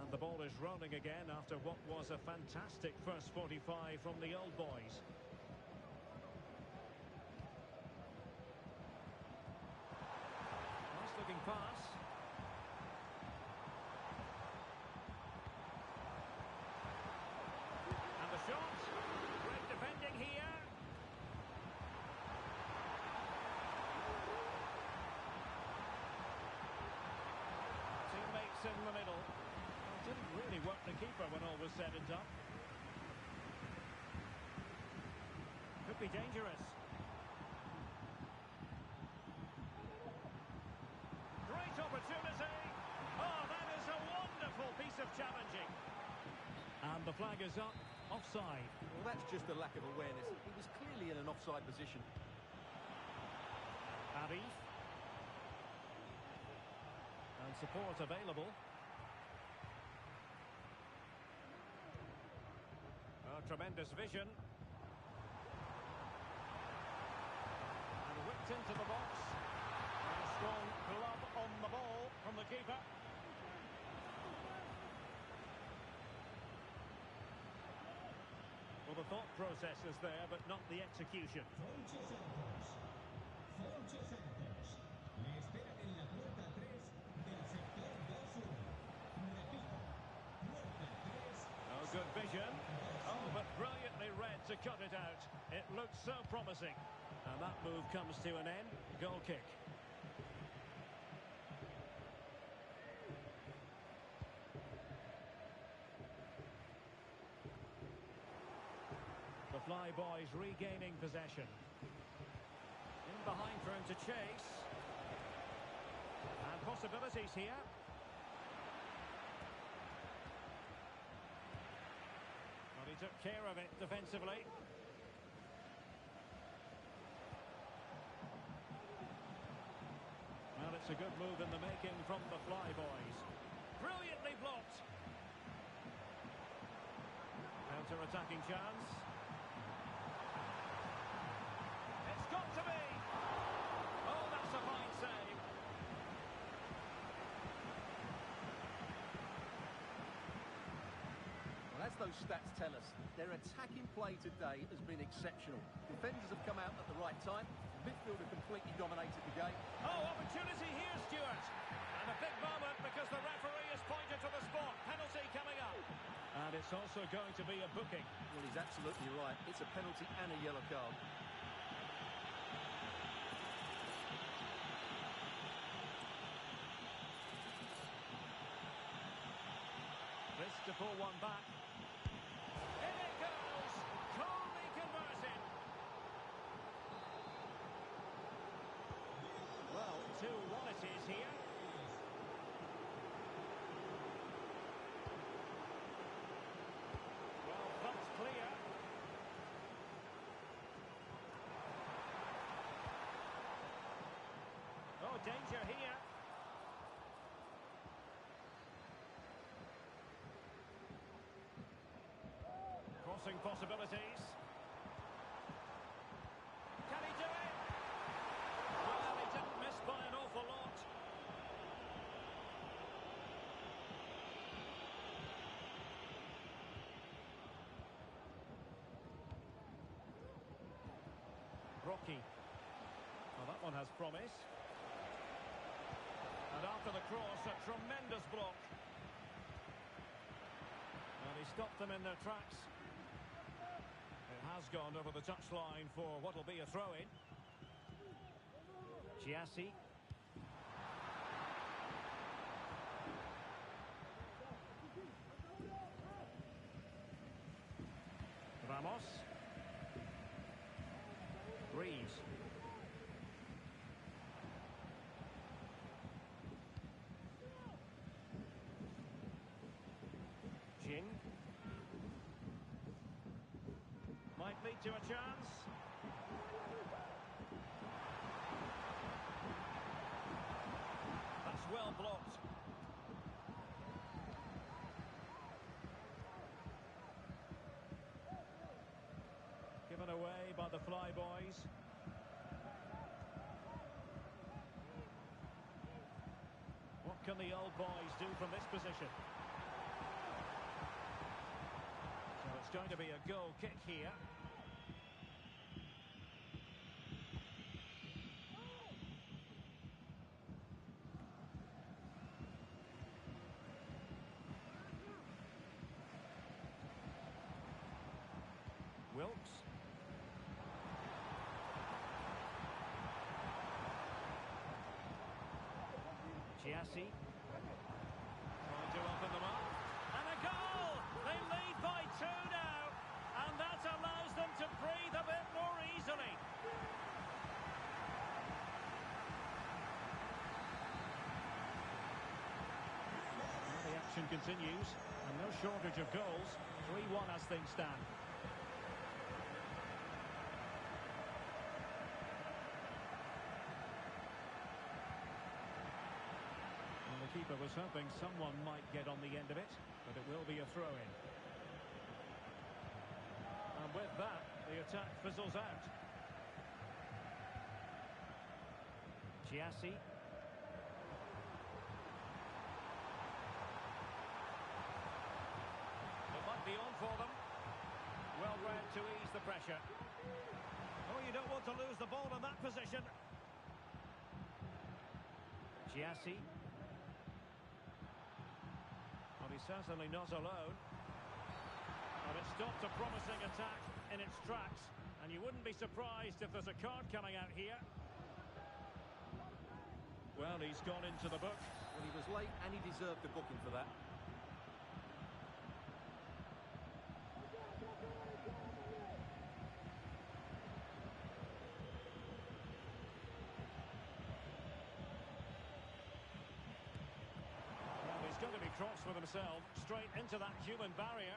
Speaker 1: And the ball is rolling again after what was a fantastic first 45 from the old boys. Nice looking pass. And the shot. Great defending here. Teammates in the middle. Didn't really work the keeper when all was said and done. Could be dangerous. Great opportunity. Oh, that is a wonderful piece of challenging. And the flag is up. Offside.
Speaker 2: Well, that's just a lack of awareness. He was clearly in an offside position.
Speaker 1: Abby. And support available. Tremendous vision. And whipped into the box. And a strong glove on the ball from the keeper. Well, the thought process is there, but not the execution.
Speaker 4: Fonche Santos. Le esperan en la puerta 3
Speaker 1: to cut it out. It looked so promising. And that move comes to an end. Goal kick. The Flyboys regaining possession. In behind for him to chase. And possibilities here. Well, he took care of it defensively. Well, it's a good move in the making from the Flyboys. Brilliantly blocked. Counter-attacking chance. It's got to be. Oh, that's a fine save.
Speaker 2: Well, as those stats tell us, their attacking play today has been exceptional. Defenders have come out at the right time. The midfielder completely dominated the game.
Speaker 1: Oh, opportunity here, Stuart. And a big moment because the referee has pointed to the spot. Penalty coming up. And it's also going to be a booking.
Speaker 2: Well, he's absolutely right. It's a penalty and a yellow card.
Speaker 1: This to pull one back. In it goes! Coldly converted. Well, 2-1 it is here. Well, thumped clear. Oh, danger here. Crossing possibilities. Can he do it? Well, he didn't miss by an awful lot. Rocky. Well, that one has promise. And after the cross, a tremendous block. And he stopped them in their tracks. It has gone over the touchline for what will be a throw-in. Giassi. Ramos. Reeves. Jin. Might lead to a chance. That's well blocked. Given away by the Flyboys. What can the old boys do from this position? So it's going to be a goal kick here. Wilkes. Giassi. Trying to open them up. And a goal! They lead by 2 now. And that allows them to breathe a bit more easily. Well, the action continues. And no shortage of goals. 3-1 as things stand. The keeper was hoping someone might get on the end of it, but it will be a throw-in. And with that, the attack fizzles out. Giassi. It might be on for them. Well read to ease the pressure. Oh, you don't want to lose the ball in that position. Giassi. Well, he's certainly not alone. And But it stopped a promising attack in its tracks. And you wouldn't be surprised if there's a card coming out here. Well, he's gone into the book.
Speaker 2: Well, he was late and he deserved the booking for that.
Speaker 1: Well, he's going to be cross with himself, straight into that human barrier.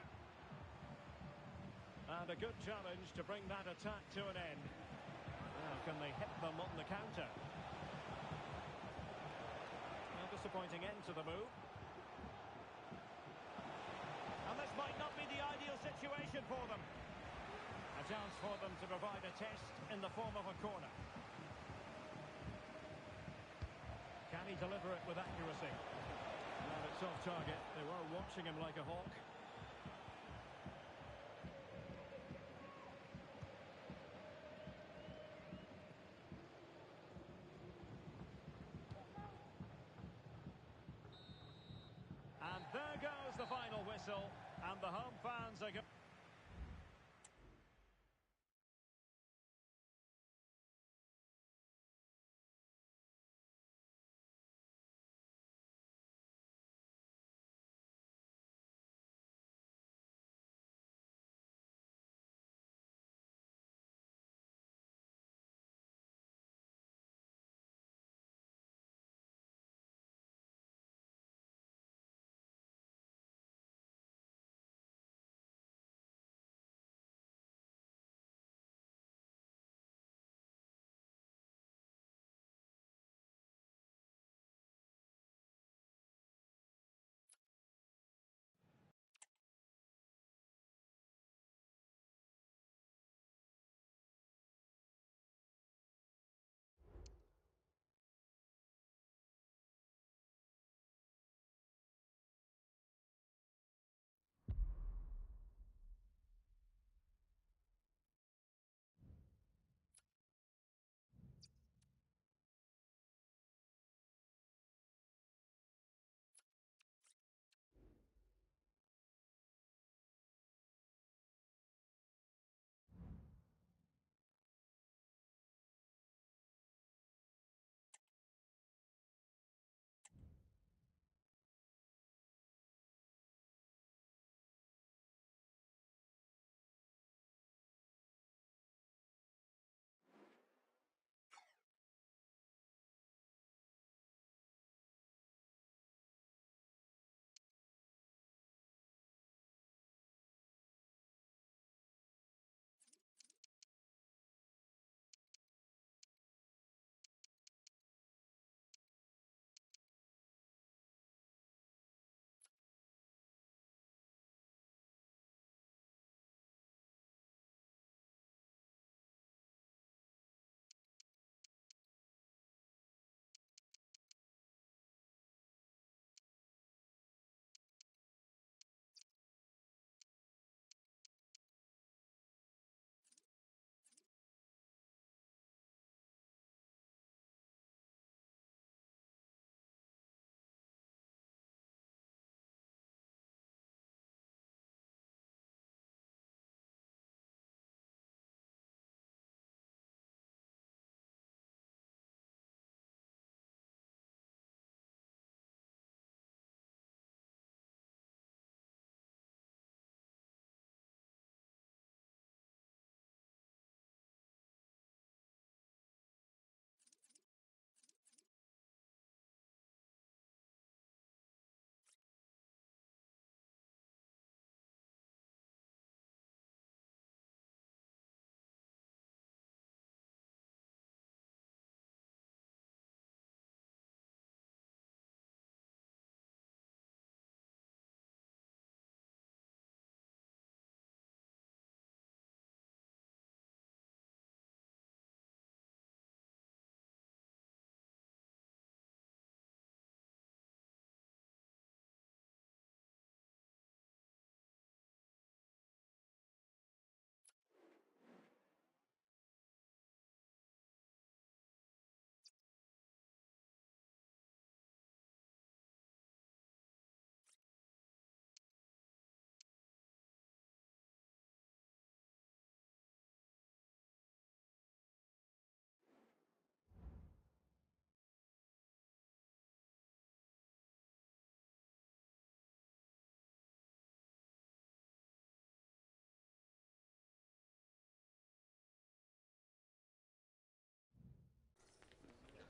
Speaker 1: And a good challenge to bring that attack to an end. Now, can they hit them on the counter? Well, disappointing end to the move. And this might not be the ideal situation for them. A chance for them to provide a test in the form of a corner. Can he deliver it with accuracy? Well, it's off target. They were watching him like a hawk. And there goes the final whistle, and the home fans are going...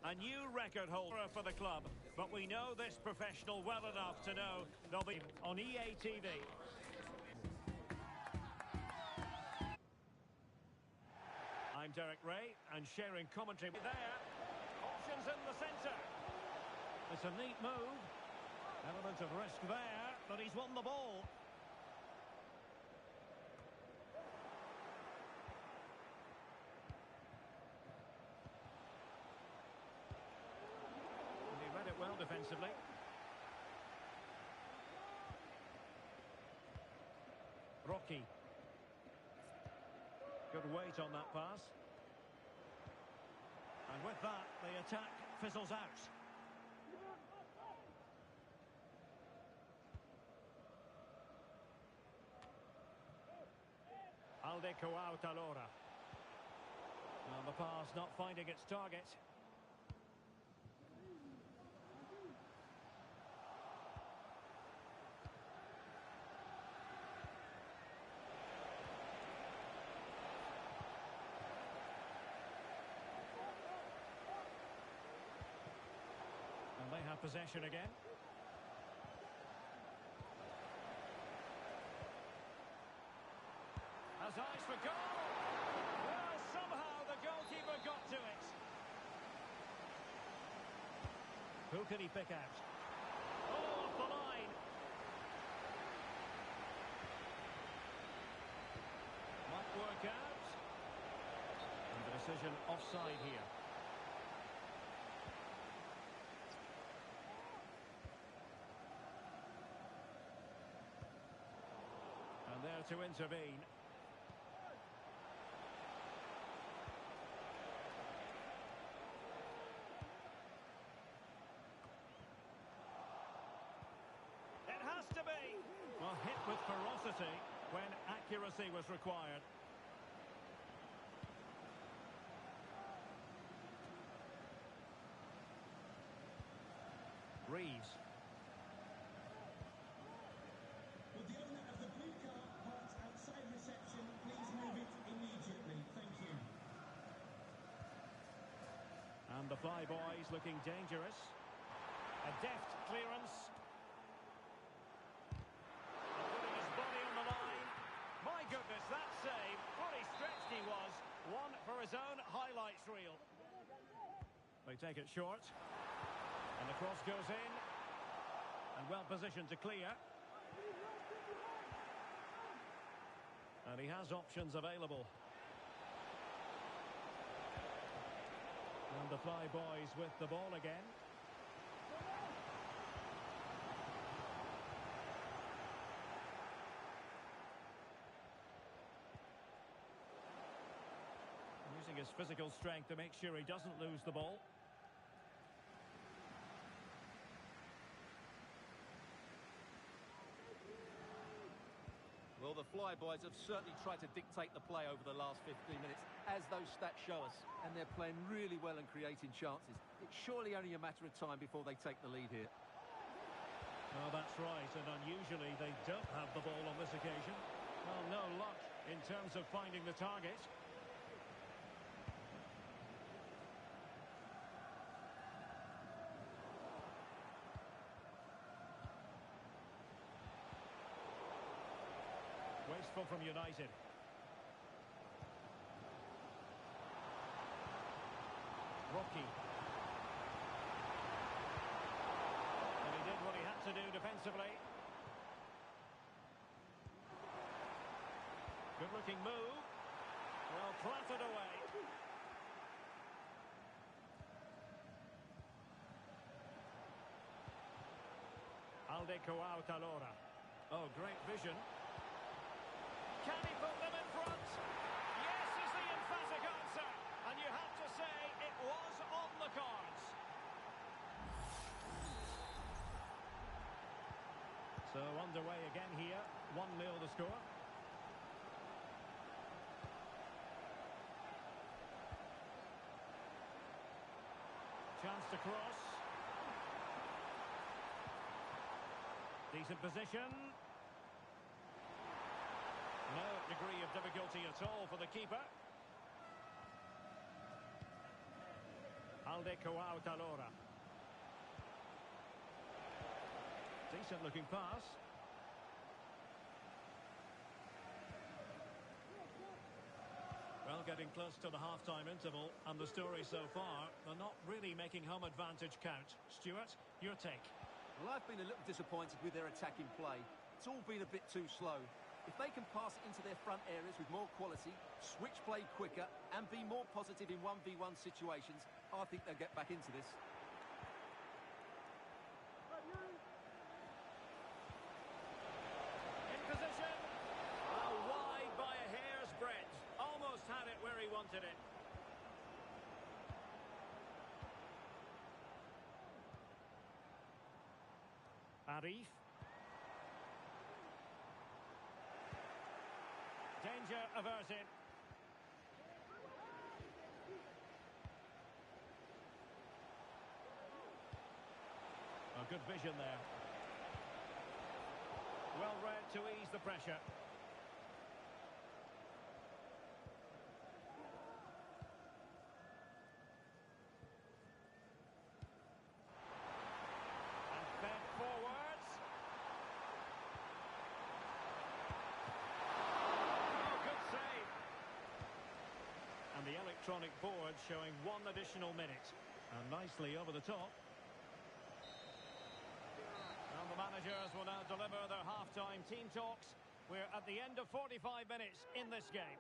Speaker 1: A new record holder for the club, but we know this professional well enough to know they'll be on EA TV. I'm Derek Ray, and sharing commentary there. Options in the centre. It's a neat move. Element of risk there, but he's won the ball. Well defensively. Rocky. Good weight on that pass. And with that, the attack fizzles out. Aldecoao Talora. And the pass not finding its target. They have possession again. Has eyes for goal. Well, somehow the goalkeeper got to it. Who can he pick out? Oh, off the line. Might work out. And the decision offside here. There to intervene. It has to be. Well, hit with ferocity when accuracy was required. Reeves.
Speaker 4: Would the owner of the blue car parked outside reception please move it immediately? Thank you.
Speaker 1: And the Flyboys looking dangerous. A deft clearance. And putting his body on the line. My goodness, that save. Fully stretched he was. One for his own highlights reel. They take it short. And the cross goes in. And well positioned to clear. And he has options available. And the Flyboys with the ball again. Using his physical strength to make sure he doesn't lose the ball.
Speaker 2: Well, the Flyboys have certainly tried to dictate the play over the last 15 minutes, as those stats show us, and they're playing really well and creating chances. It's surely only a matter of time before they take the lead here.
Speaker 1: Well, that's right, and unusually they don't have the ball on this occasion. Well, no luck in terms of finding the target. Wasteful from United. Rocky. And he did what he had to do defensively. Good-looking move. Well, clattered away. Aldecoao Talora. Oh, great vision. Can he put them in front? Yes is the emphatic answer. And you have to say it was on the cards. So underway again here. 1-0 the score. Chance to cross. Decent position. No degree of difficulty at all for the keeper. Talora. Decent looking pass. Well, getting close to the half-time interval, and the story so far, they're not really making home advantage count. Stuart, your take?
Speaker 2: Well, I've been a little disappointed with their attacking play. It's all been a bit too slow. If they can pass it into their front areas with more quality, switch play quicker, and be more positive in 1v1 situations, I think they'll get back into this.
Speaker 1: In position. Oh, wide by a hair's breadth. Almost had it where he wanted it. Arif. Danger averted. A good vision there. Well read to ease the pressure. And fed forwards. Oh, good save. And the electronic board showing 1 additional minute. And nicely over the top. And the managers will now deliver their half-time team talks. We're at the end of 45 minutes in this game.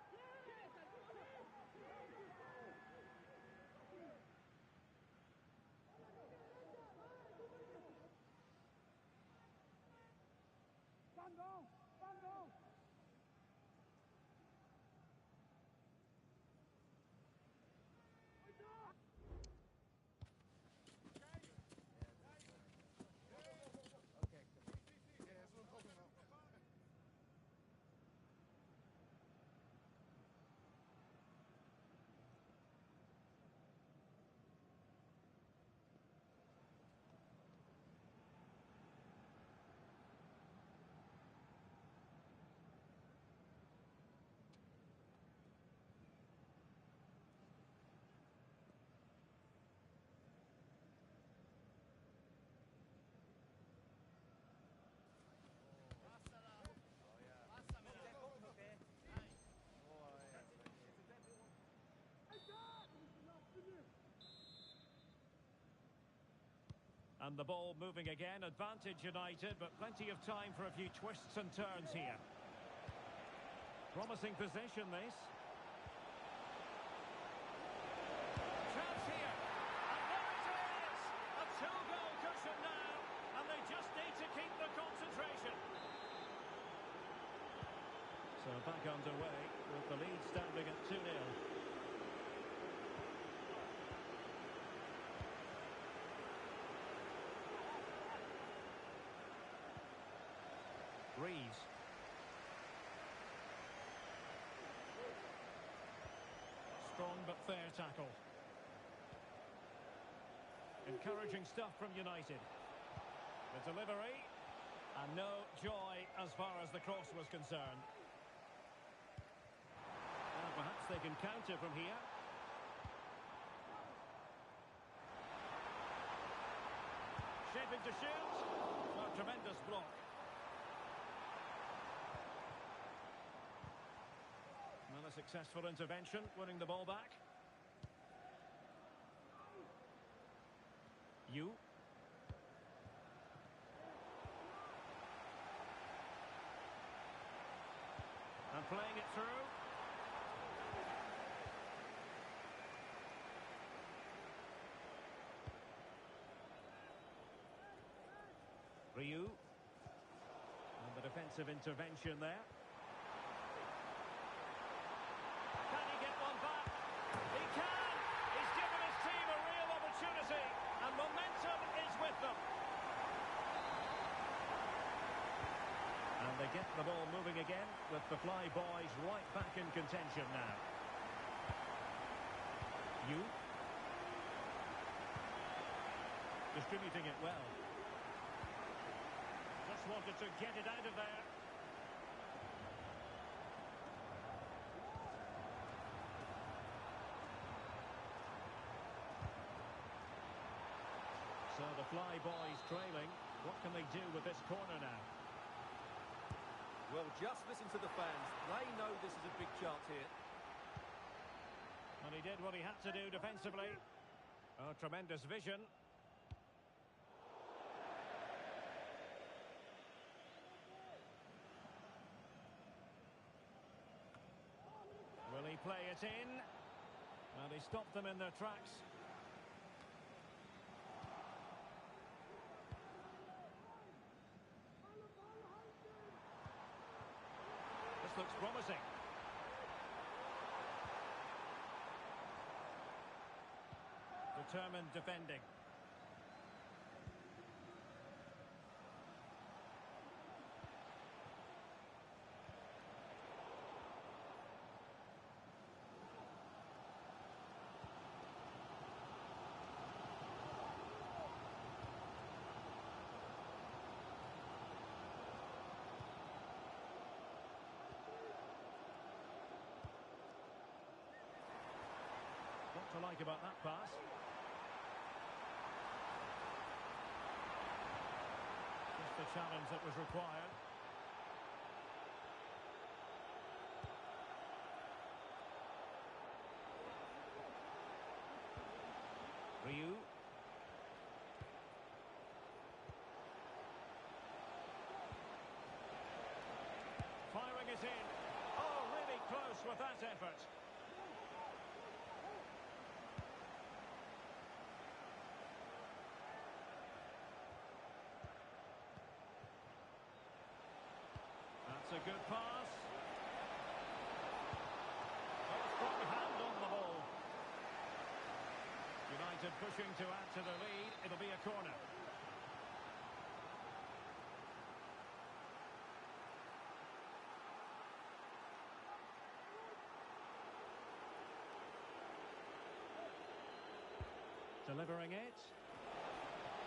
Speaker 1: And the ball moving again. Advantage United, but plenty of time for a few twists and turns here. Promising possession, this. Chance here. And there it is! A 2-goal cushion now. And they just need to keep the concentration. So back underway with the lead standing at 2-0. Reeves. Strong but fair tackle. Encouraging stuff from United. The delivery. And no joy as far as the cross was concerned. And perhaps they can counter from here. Shaping to shoot. A tremendous block. Well, a successful intervention, winning the ball back. You. And playing it through. Ryu. And the defensive intervention there. Can he get one back? He can! He's given his team a real opportunity, and momentum is with them. And they get the ball moving again, with the Fly Boys right back in contention now. You. Distributing it well. Just wanted to get it out of there. Flyboys trailing. What can they do with this corner now?
Speaker 2: Well, just listen to the fans. They know this is a big chance here.
Speaker 1: And he did what he had to do defensively. Oh, tremendous vision. Will he play it in? And he stopped them in their tracks. This looks promising. Determined defending. What to like about that pass? Just the challenge that was required. Ryu. Firing it in. Oh, really close with that effort. That's a good pass. Oh, strong hand on the ball. United pushing to add to the lead. It'll be a corner. Delivering it.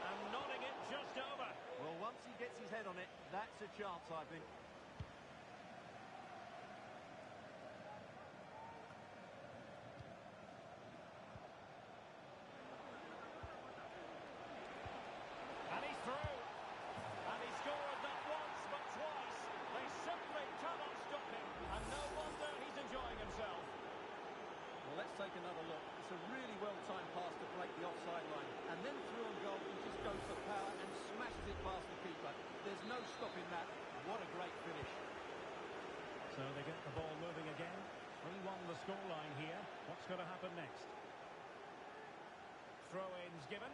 Speaker 1: And nodding it just over.
Speaker 2: Well, once he gets his head on it, that's a chance, I think.
Speaker 1: And he's through. And he scored not once but twice. They simply cannot stop him. And no wonder he's enjoying himself.
Speaker 2: Well, let's take another look. It's a really well-timed pass to break the offside line. And then through on goal, he just goes for power and smashes it past the keeper. There's no stopping that. What a great finish.
Speaker 1: So they get the ball moving again. 3-1 the scoreline here. What's going to happen next? Throw-ins given.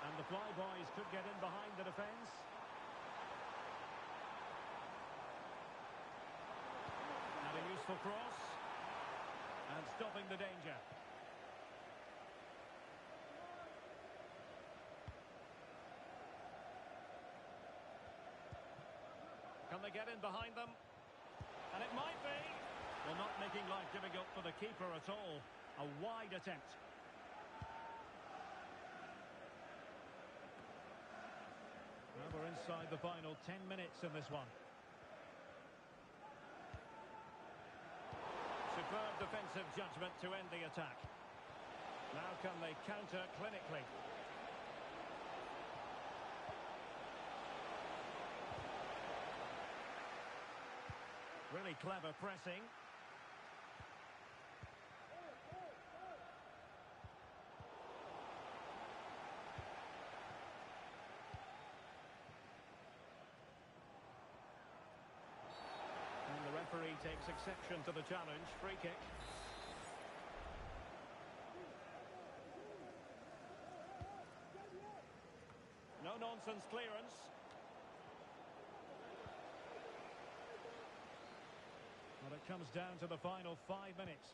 Speaker 1: And the Flyboys could get in behind the defence. And a useful cross. And stopping the danger. Can they get in behind them? And it might be. Well, not making life difficult for the keeper at all. A wide attempt. Well, we're inside the final 10 minutes in this one. Superb defensive judgment to end the attack. Now can they counter clinically? Really clever pressing. And the referee takes exception to the challenge. Free kick. No nonsense clearance. Well, it comes down to the final 5 minutes.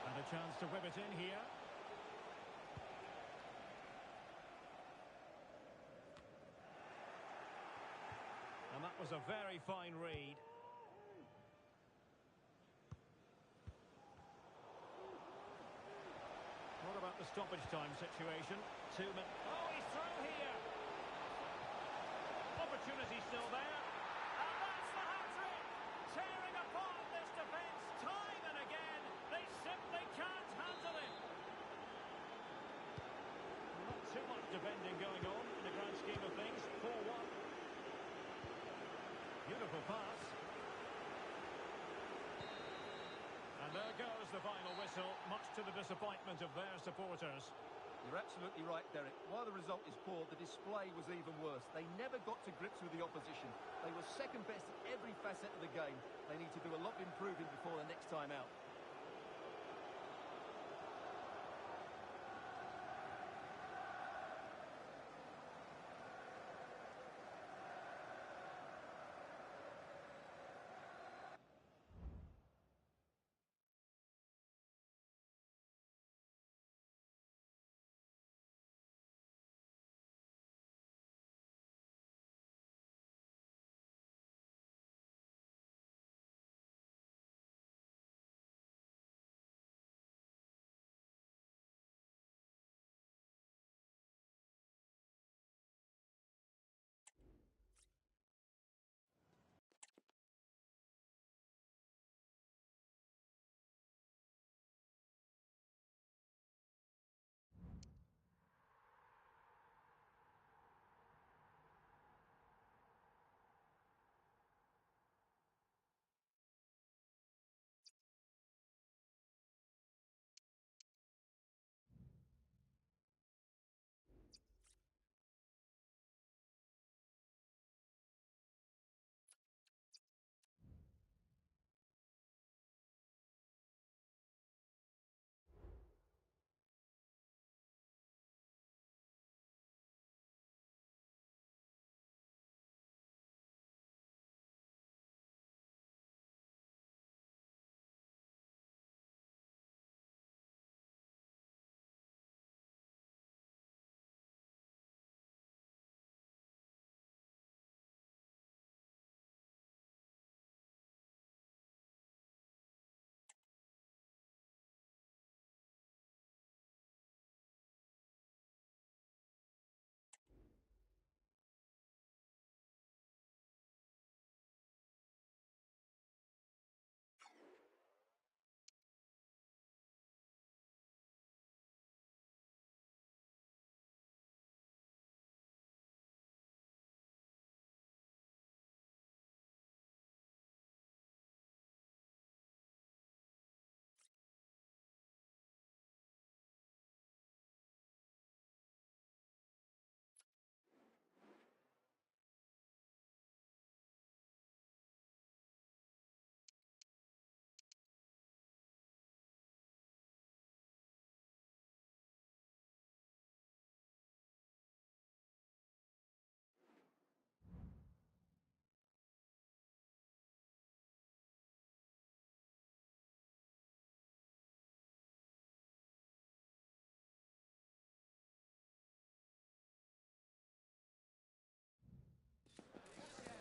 Speaker 1: And a chance to whip it in here. And that was a very fine read. What about the stoppage time situation. 2 minutes. Oh, he's through here. Opportunity still there. And that's the hat-trick. Tearing apart this defence time and again. They simply can't handle it. Not too much defending going on in the grand scheme of things. 4-1. Beautiful pass. And there goes the final whistle, much to the disappointment of their supporters.
Speaker 2: You're absolutely right, Derek. While the result is poor, the display was even worse. They never got to grips with the opposition. They were second best at every facet of the game. They need to do a lot of improving before the next time out.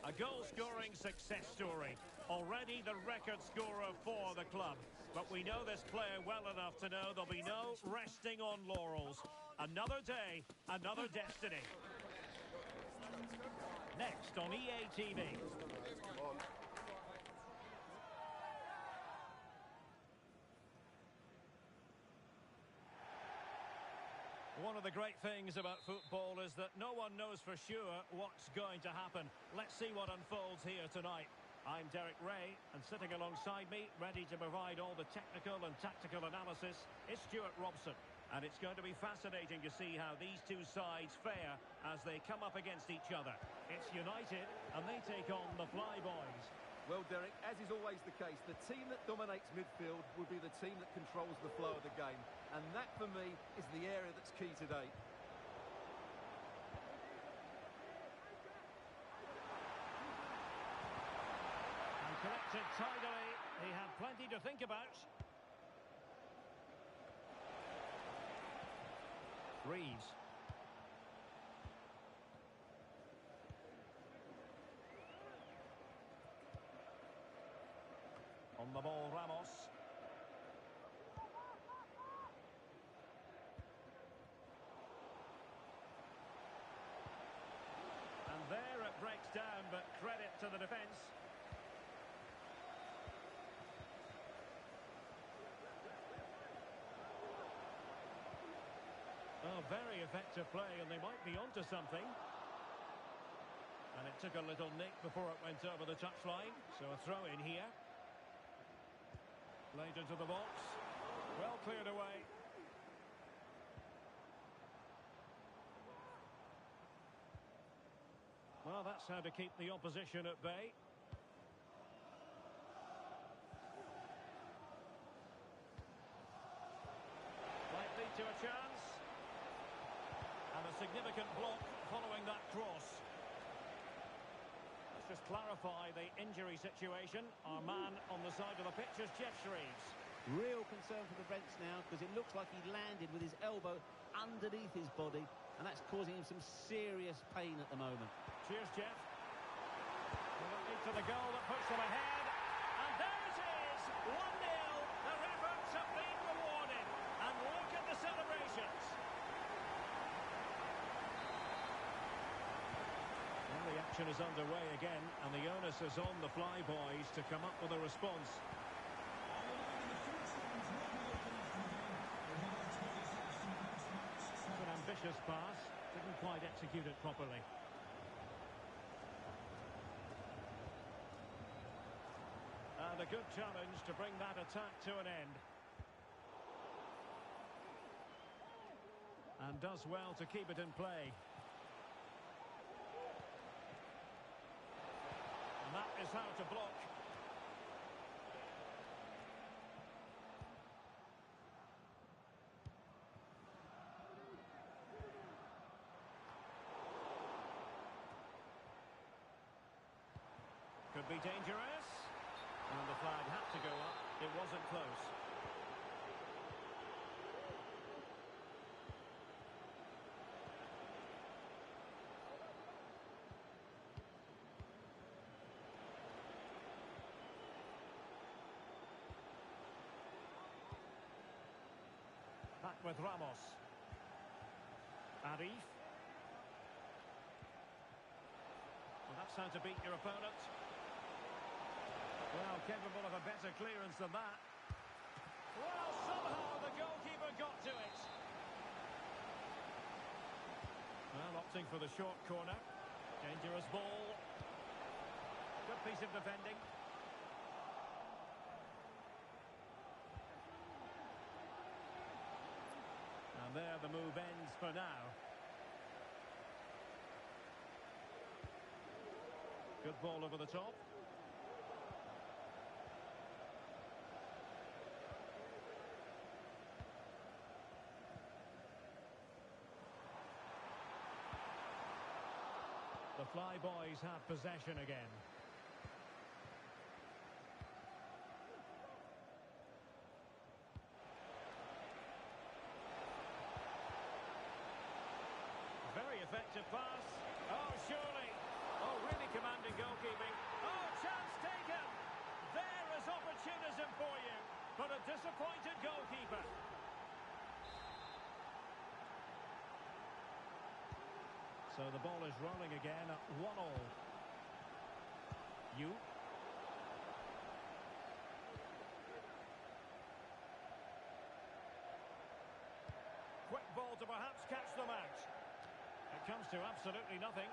Speaker 1: A goal-scoring success story. Already the record scorer for the club. But we know this player well enough to know there'll be no resting on laurels. Another day, another destiny. Next on EA TV. One of the great things about football is that no one knows for sure what's going to happen. Let's see what unfolds here tonight. I'm Derek Ray, and sitting alongside me, ready to provide all the technical and tactical analysis, is Stuart Robson. And it's going to be fascinating to see how these two sides fare as they come up against each other. It's United, and they take on the Flyboys.
Speaker 2: Well, Derek, as is always the case, the team that dominates midfield will be the team that controls the flow of the game. And that, for me, is the area that's key today.
Speaker 1: And collected tidily. He had plenty to think about. Reeves. On the ball, Ramos. breaks down, but credit to the defence. Oh, very effective play, and they might be onto something. And it took a little nick before it went over the touchline, so a throw in here. Played into the box. Well cleared away. Well, that's how to keep the opposition at bay. Might lead to a chance. And a significant block following that cross. Let's just clarify the injury situation. Our man on the side of the pitch is Jeff Shreves.
Speaker 3: Real concern for the Reds now, because it looks like he landed with his elbow underneath his body, and that's causing him some serious pain at the moment.
Speaker 1: Cheers, Jeff. Well, lead to the goal that puts them ahead. And there it is! 1-0. Their efforts have been rewarded. And look at the celebrations. Well, the action is underway again, and the onus is on the Flyboys to come up with a response. An ambitious pass, didn't quite execute it properly. And a good challenge to bring that attack to an end. And does well to keep it in play. And that is how to block. Could be dangerous. And the flag had to go up. It wasn't close. Back with Ramos. Arif. Well, that's how to beat your opponent. Well, capable of a better clearance than that. Well, somehow the goalkeeper got to it. Well, opting for the short corner. Dangerous ball. Good piece of defending. And there the move ends for now. Good ball over the top. The Flyboys have possession again. Very effective pass. Oh, surely. Oh, really commanding goalkeeping. Oh, chance taken. There is opportunism for you, but a disappointed goalkeeper. So the ball is rolling again at 1-1. You. Quick ball to perhaps catch them out. It comes to absolutely nothing.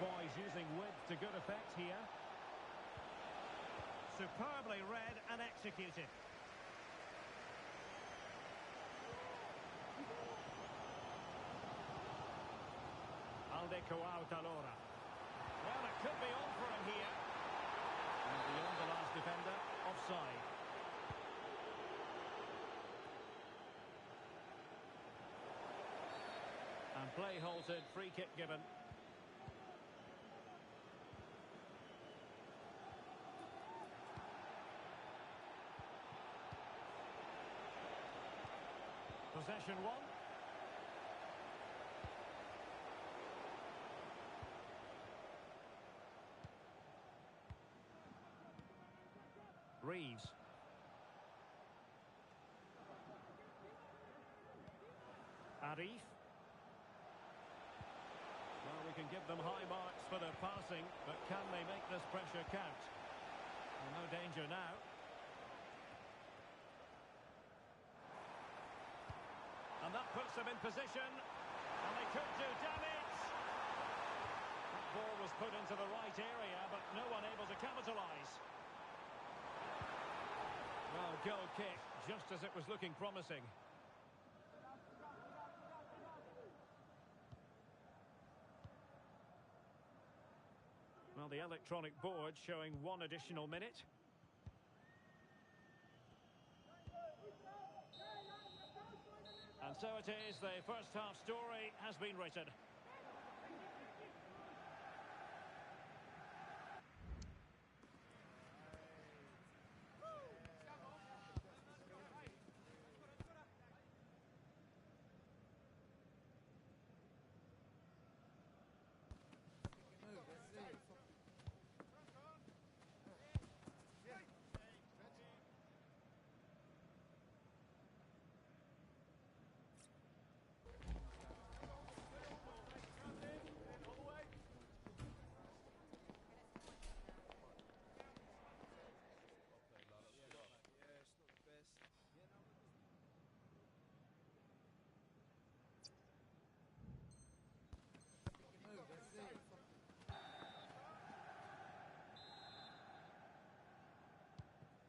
Speaker 1: Boys using width to good effect here. Superbly read and executed. Aldeco out allora. Well, it could be on for him here. And beyond the last defender, offside. And play halted, free kick given. Possession one. Reeves. Arif. Well, we can give them high marks for their passing, but can they make this pressure count? Well, no danger now. And that puts them in position, and they could do damage. That ball was put into the right area, but no one able to capitalise. Well, goal kick, just as it was looking promising. Well, the electronic board showing 1 additional minute. And so it is, the first half story has been written.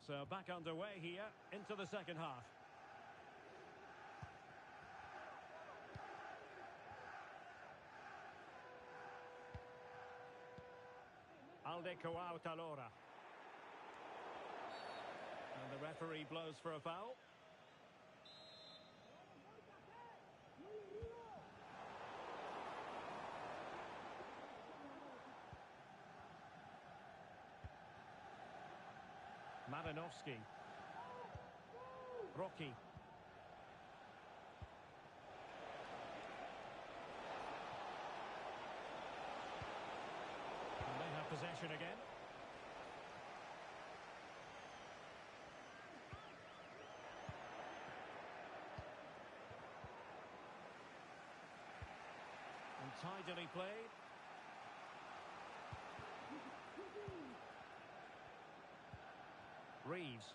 Speaker 1: So back underway here into the second half. Aldecoa Talora. And the referee blows for a foul. Marinovsky. Rocky. And they have possession again. And tidily played. Reeves.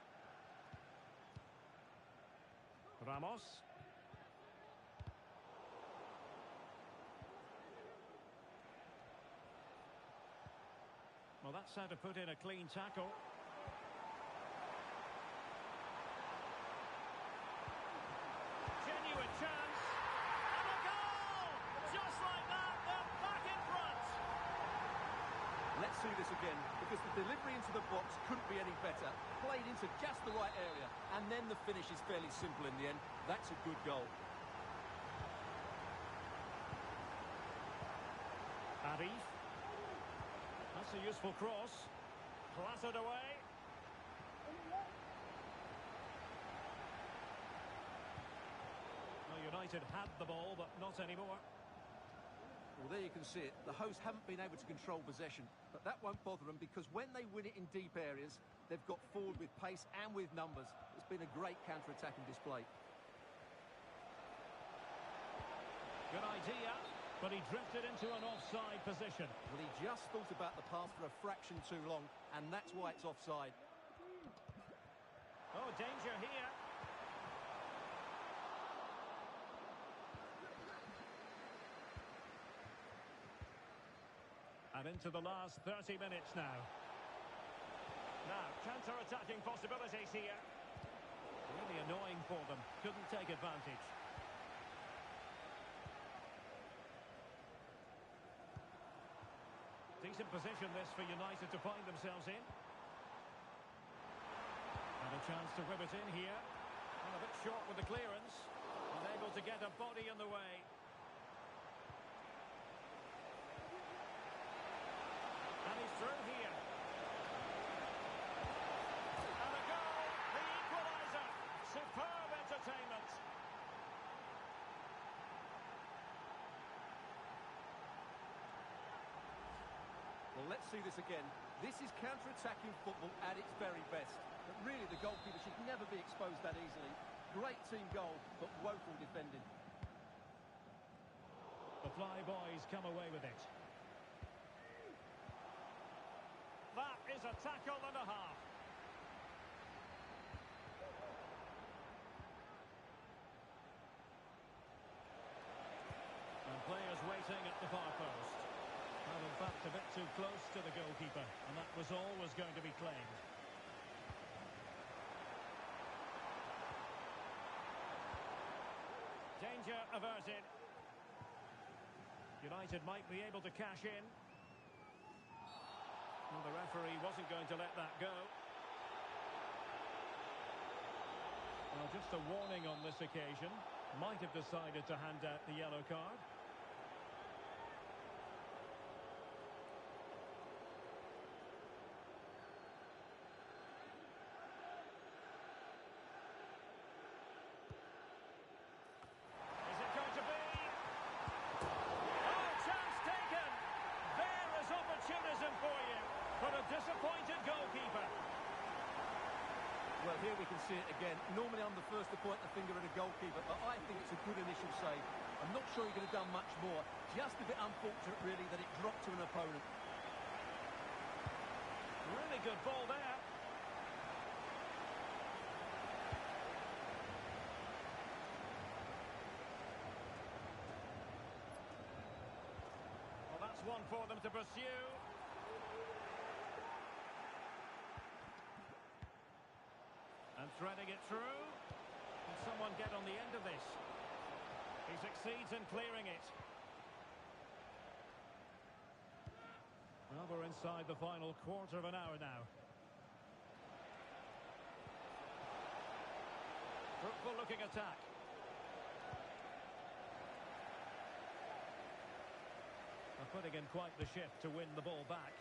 Speaker 1: Ramos. Well, that's how to put in a clean tackle. Genuine chance. And a goal! Just like that, they're back in front.
Speaker 2: Let's see this again, because the delivery into the box couldn't be any better. Played into just the right area, and then the finish is fairly simple in the end. That's a good goal.
Speaker 1: Arif. That's a useful cross. Clattered away. Well, United had the ball, but not anymore.
Speaker 2: Well, there you can see it. The hosts haven't been able to control possession, but that won't bother them because when they win it in deep areas, they've got forward with pace and with numbers. It's been a great counter-attacking display.
Speaker 1: Good idea, but he drifted into an offside position.
Speaker 2: Well, he just thought about the pass for a fraction too long, and that's why it's offside.
Speaker 1: Oh, danger here. And into the last 30 minutes now. Now, counter-attacking possibilities here. Really annoying for them. Couldn't take advantage. Decent position this for United to find themselves in. And a chance to whip it in here. And a bit short with the clearance. Unable to get a body in the way. And he's through here. And a goal, the equaliser. Superb entertainment.
Speaker 2: Well, let's see this again. This is counter-attacking football at its very best. But Really, the goalkeeper should never be exposed that easily. Great team goal, but woeful defending.
Speaker 1: The Fly Boys come away with it. That is a tackle and a half. And players waiting at the far post. Well, in fact, a bit too close to the goalkeeper, and that was always going to be claimed. Danger averted. United might be able to cash in. Well, the referee wasn't going to let that go. Well, just a warning on this occasion. Might have decided to hand out the yellow card. Is it going to be? Oh, chance taken! There is opportunism for you, but a disappointed goalkeeper.
Speaker 2: Well, here we can see it again. Normally I'm the first to point the finger at a goalkeeper, but I think it's a good initial save. I'm not sure he could have done much more. Just a bit unfortunate, really, that it dropped to an opponent.
Speaker 1: Really good ball there. Well, that's one for them to pursue. And threading it through. Can someone get on the end of this? He succeeds in clearing it. Well, we're inside the final quarter of an hour now. Fruitful looking attack. They're putting in quite the shift to win the ball back.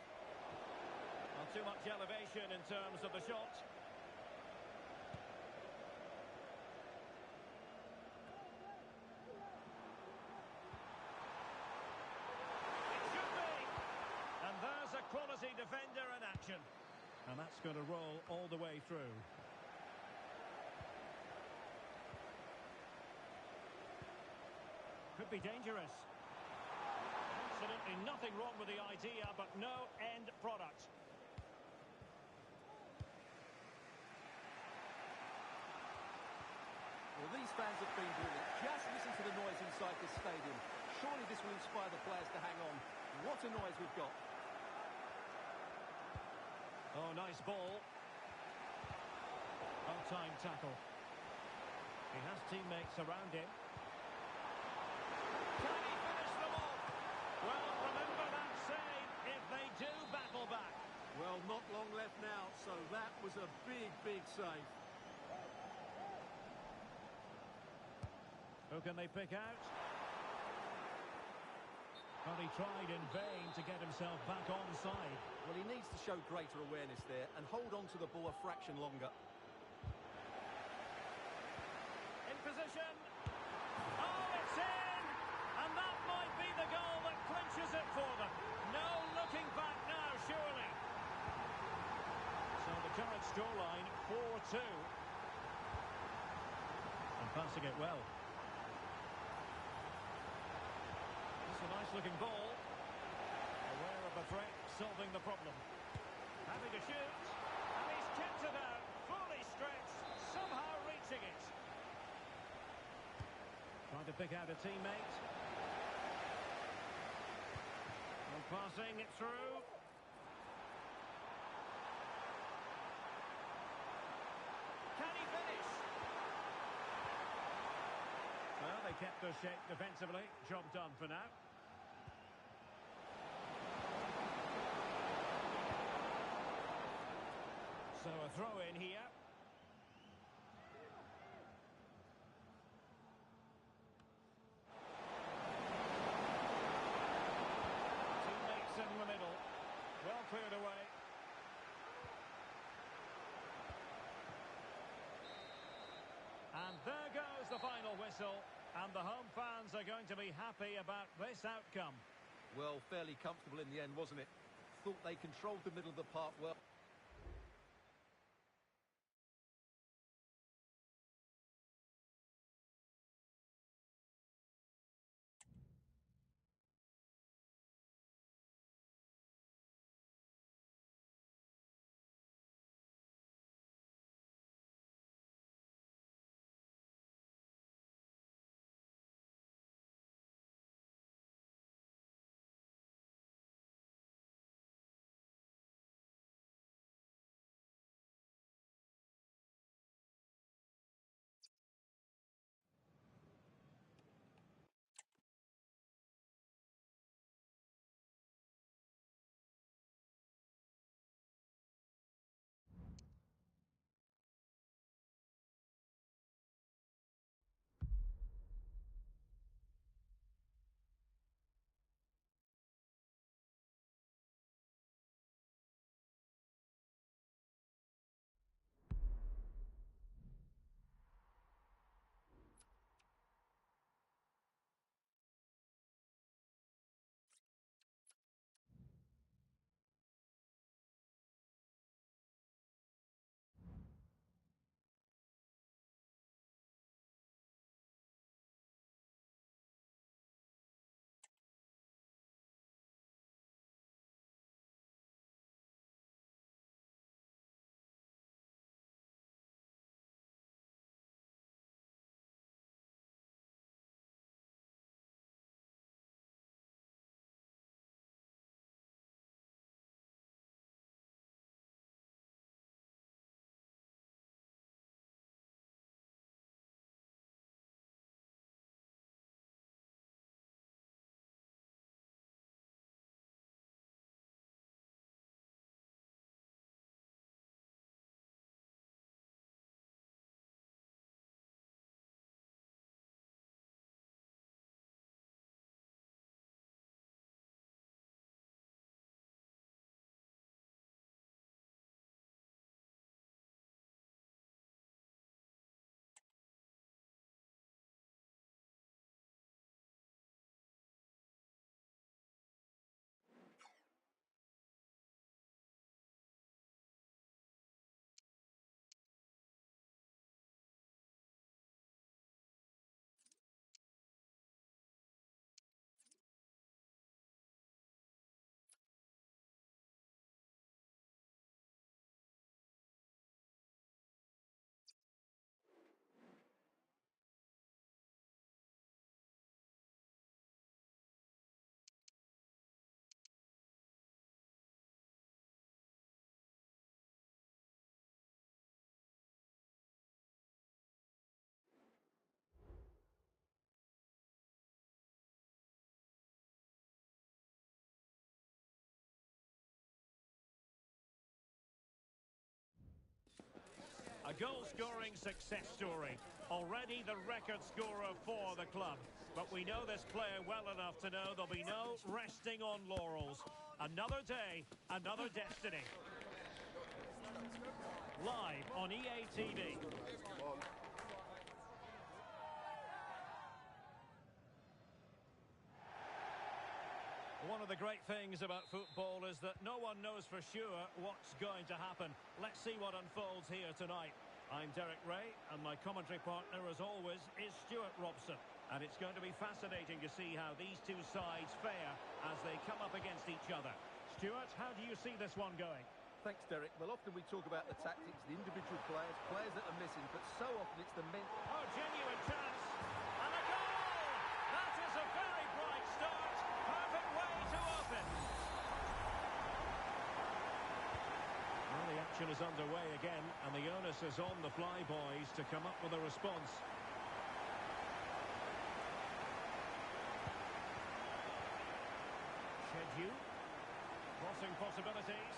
Speaker 1: Not too much elevation in terms of the shot. Quality defender in action. And that's going to roll all the way through. Could be dangerous. Absolutely nothing wrong with the idea, but no end product.
Speaker 2: Well, these fans have been brilliant. Just listen to the noise inside this stadium. Surely this will inspire the players to hang on. What a noise we've got.
Speaker 1: Oh, nice ball. On-time tackle. He has teammates around him. Can he finish them off? Well, remember that save if they do battle back.
Speaker 2: Well, not long left now, so that was a big, big save.
Speaker 1: Who can they pick out? But he tried in vain to get himself back onside.
Speaker 2: Well, he needs to show greater awareness there and hold on to the ball a fraction longer.
Speaker 1: In position. Oh, it's in! And that might be the goal that clinches it for them. No looking back now, surely. So the current scoreline, 4-2. And passing it well. A nice-looking ball. Aware of the threat, solving the problem. Having to shoot, and he's kept it out, fully stretched, somehow reaching it. Trying to pick out a teammate. And passing it through. Can he finish? Well, they kept their shape defensively. Job done for now. So a throw in here. Teammates in the middle. Well cleared away. And there goes the final whistle. And the home fans are going to be happy about this outcome.
Speaker 2: Well, fairly comfortable in the end, wasn't it? Thought they controlled the middle of the park well.
Speaker 1: goal-scoring success story. Already the record scorer for the club. But we know this player well enough to know there'll be no resting on laurels. Another day, another destiny. Live on EA TV. One of the great things about football is that no one knows for sure what's going to happen. Let's see what unfolds here tonight. I'm Derek Ray, and my commentary partner, as always, is Stuart Robson. And it's going to be fascinating to see how these two sides fare as they come up against each other. Stuart, how do you see this one going?
Speaker 2: Thanks, Derek. Well, often we talk about the tactics, the individual players that are missing, but so often it's the men...
Speaker 1: Oh, genuine chance. And a goal! That is a very bright start. Perfect way to open. Well, the action is underway again, and the onus is on the flyboys to come up with a response. Shedju. Crossing possibilities.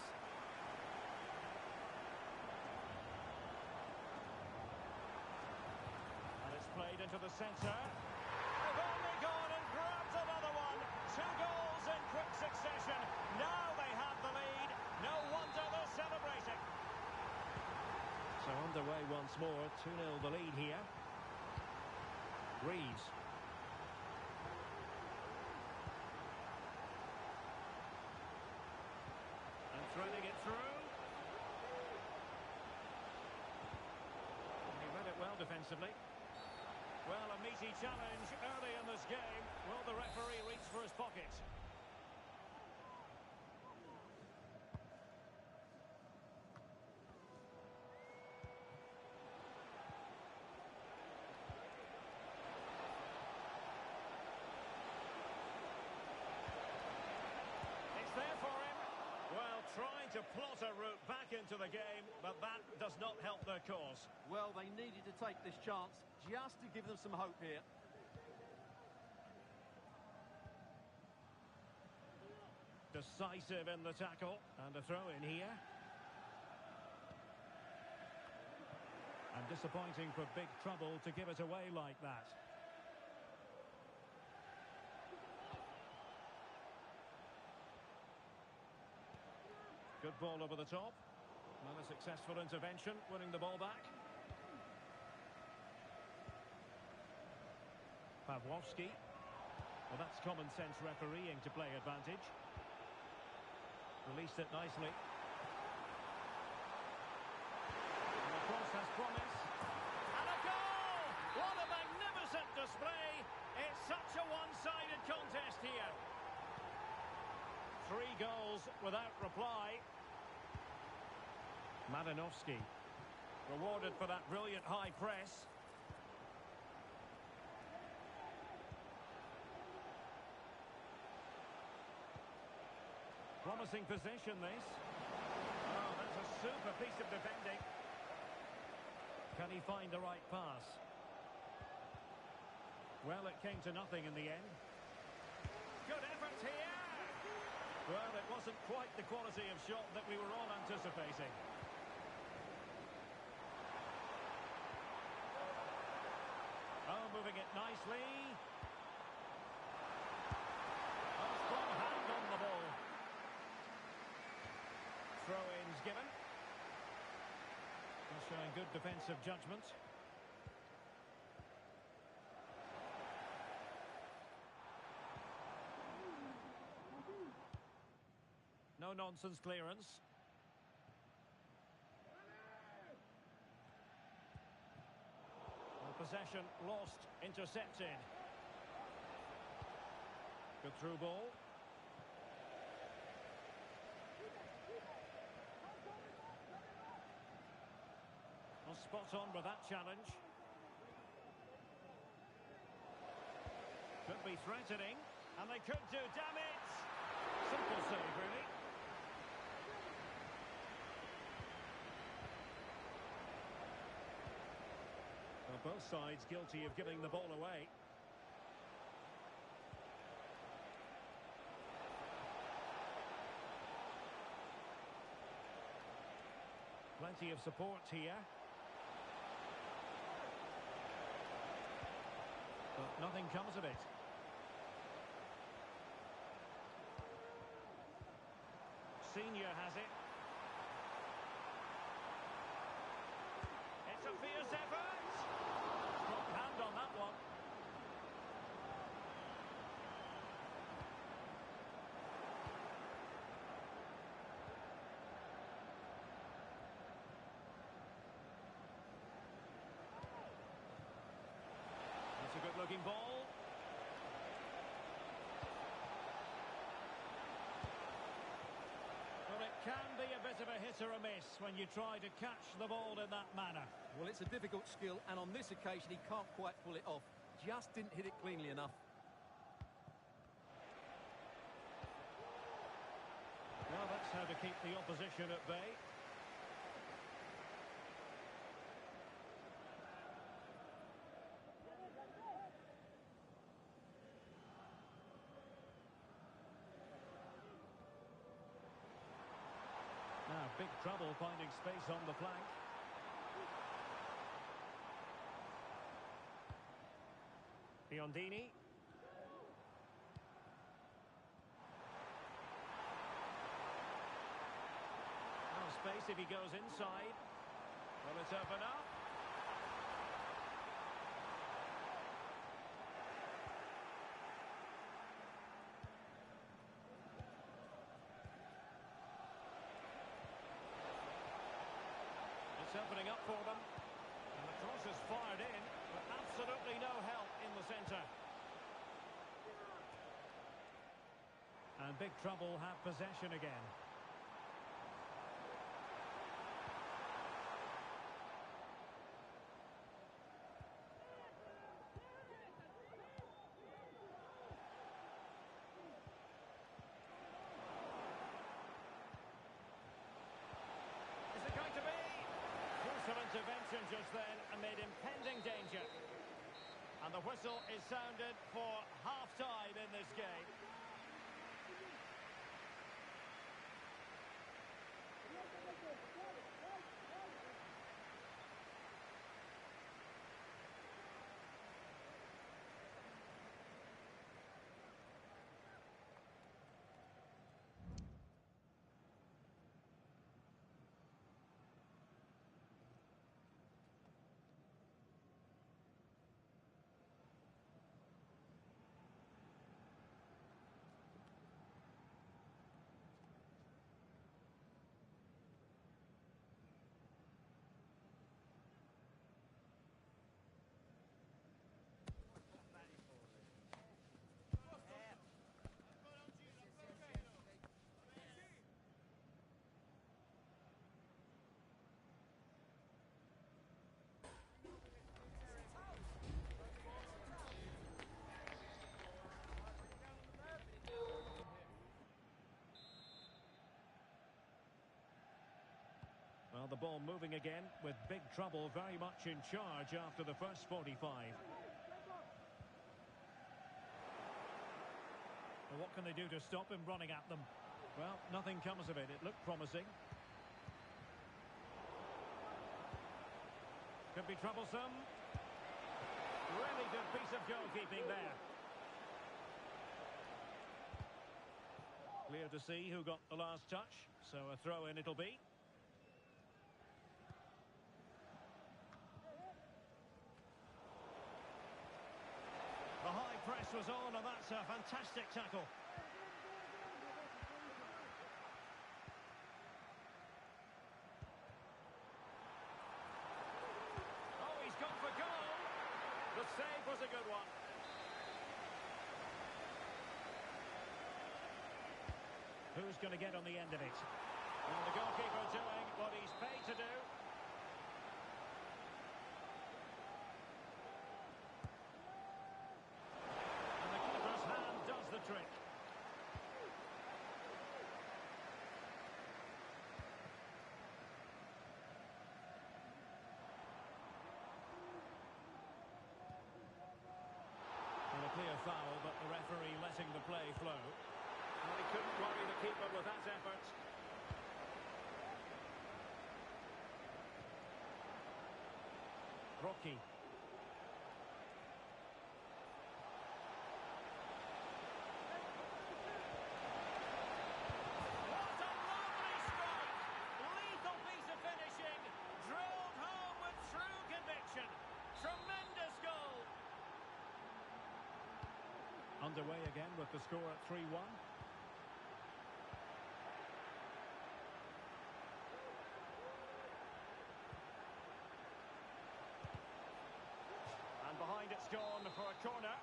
Speaker 1: And it's played into the centre. They've only gone and grabbed another one. 2 goals in quick succession. Now they have the lead. No wonder they're celebrating. So underway once more. 2-0 the lead here. Reeves. And threading it through. He read it well defensively. Well, a meaty challenge early in this game. Will the referee reach for his pocket? It's there for him. Well, trying to plot a route back into the game, but that does not help their cause.
Speaker 2: Well, they needed to take this chance just to give them some hope here.
Speaker 1: Decisive in the tackle, and a throw in here. And disappointing for big trouble to give it away like that. Good ball over the top. Not a successful intervention, winning the ball back. Pawłowski. Well, that's common sense refereeing to play advantage. Released it nicely. And the cross has promise. And a goal! What a magnificent display! It's such a one-sided contest here. 3 goals without reply. Madanovsky. Rewarded for that brilliant high press. Promising position, this. Oh, that's a super piece of defending. Can he find the right pass? Well, it came to nothing in the end. Good effort here. Well, it wasn't quite the quality of shot that we were all anticipating. Oh, moving it nicely. Oh, strong hand on the ball. Throw-ins given. Just showing good defensive judgment. No-nonsense clearance. Possession lost, intercepted. Good through ball. Well, spot on with that challenge. Could be threatening, and they could do damage. Simple save, really. Well, both sides guilty of giving the ball away. Plenty of support here. But nothing comes of it. Senior has it. It's a fierce effort. Strong hand on that one. That's a good-looking ball. Well, it can be a bit of a hit or a miss when you try to catch the ball in that manner.
Speaker 2: Well, it's a difficult skill, and on this occasion, he can't quite pull it off. Just didn't hit it cleanly enough.
Speaker 1: Well, that's how to keep the opposition at bay. Now, big trouble finding space on the flank. Biondini. Now space if he goes inside. Will it open up? It's opening up for them. And the cross is fired in, but absolutely no help in the centre. And big trouble have possession again. Is it going to be? Crucial intervention just then amid impending danger. And the whistle is sounded for half-time in this game. Well, the ball moving again with big trouble very much in charge after the first 45. Well, what can they do to stop him running at them? Well, nothing comes of it. It looked promising. Could be troublesome. Really good piece of goalkeeping there. Clear to see who got the last touch. So a throw in it'll be. The high press was on, and that's a fantastic tackle. Oh, he's gone for goal. The save was a good one. Who's going to get on the end of it? Well, the goalkeeper doing what he's paid to do. Trick. Well, a clear foul, but the referee letting the play flow. Well, he couldn't worry the keeper with that effort. underway again with the score at 3-1. And behind it's gone for a corner.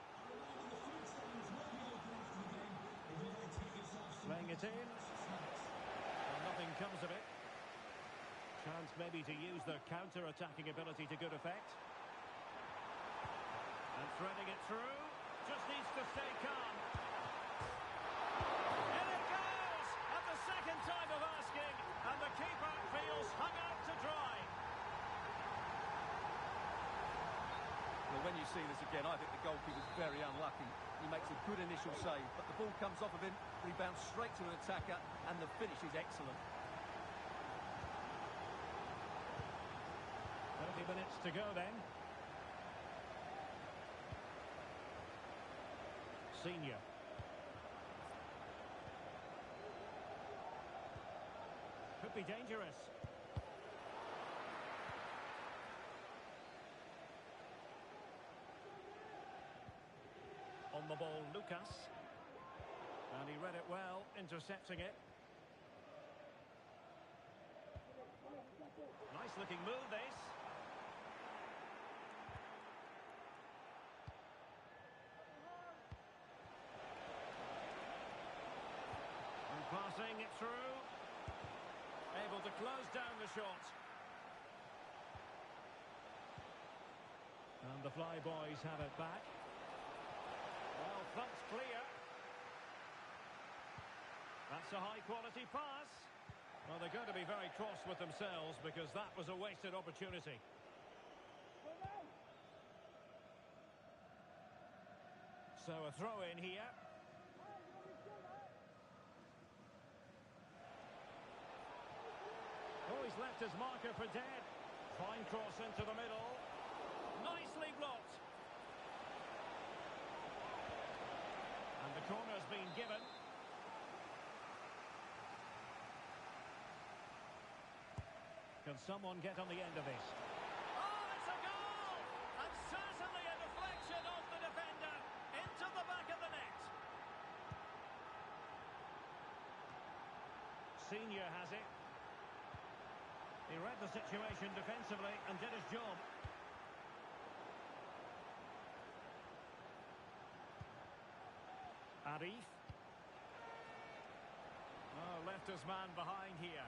Speaker 1: Playing it in. Well, nothing comes of it. Chance maybe to use their counter-attacking ability to good effect. And threading it through. Just needs to stay calm. In it goes! At the second time of asking. And the keeper feels hung out to dry.
Speaker 2: Well, when you see this again, I think the goalkeeper's very unlucky. He makes a good initial save, but the ball comes off of him, rebounds straight to an attacker, and the finish is excellent.
Speaker 1: 30 minutes to go then. Senior. Could be dangerous. On the ball, Lucas. And he read it well, intercepting it. Nice looking move, this. And passing it through. Able to close down the shot. And the Flyboys have it back. Well, front's clear. That's a high-quality pass. Well, they're going to be very cross with themselves because that was a wasted opportunity. So a throw-in here. Oh, he's left his marker for dead. Fine cross into the middle. Nicely blocked. And the corner's been given. Can someone get on the end of this?
Speaker 5: Oh, it's a goal! And certainly a deflection off the defender into the back of the net.
Speaker 1: Senior has it. He read the situation defensively and did his job. Arif. Oh, left his man behind here.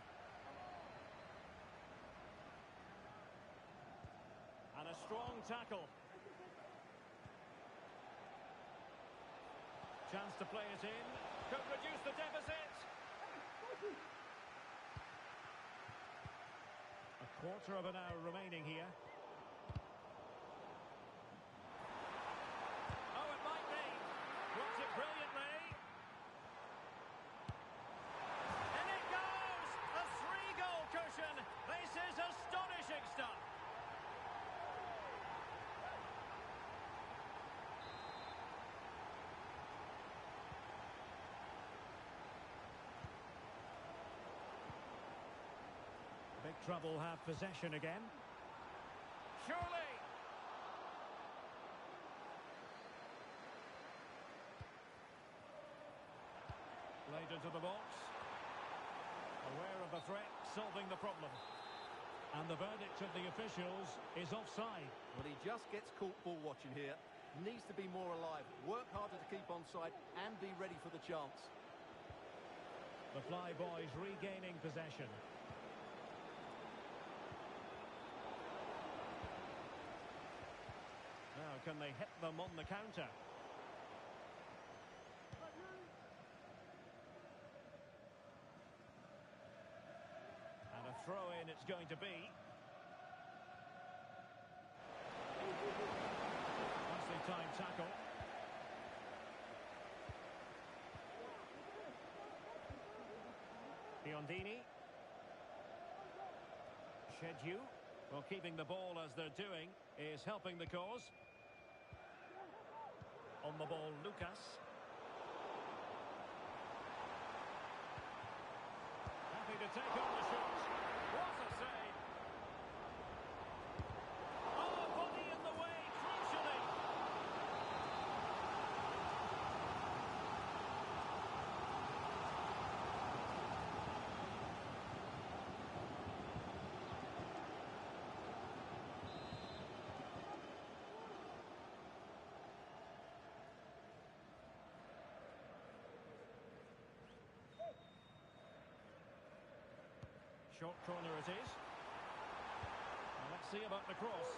Speaker 1: And a strong tackle. Chance to play it in. Could reduce the deficit. A quarter of an hour remaining here. Oh, it might be. Blocked it brilliantly. In it goes! A 3-goal cushion. This is astonishing stuff. Big trouble have possession again. Surely! Played into the box. Aware of the threat, solving the problem. And the verdict of the officials is offside.
Speaker 2: Well, he just gets caught ball watching here. Needs to be more alive, work harder to keep onside, and be ready for the chance.
Speaker 1: The Flyboys regaining possession. Now, can they hit them on the counter? And a throw-in it's going to be. Nicely timed tackle. Biondini. Shedu, well, keeping the ball as they're doing is helping the cause. On the ball, Lucas. Happy to take on the shot. What a save! Oh, body in the way, crucially. Short corner it is. Now let's see about the cross.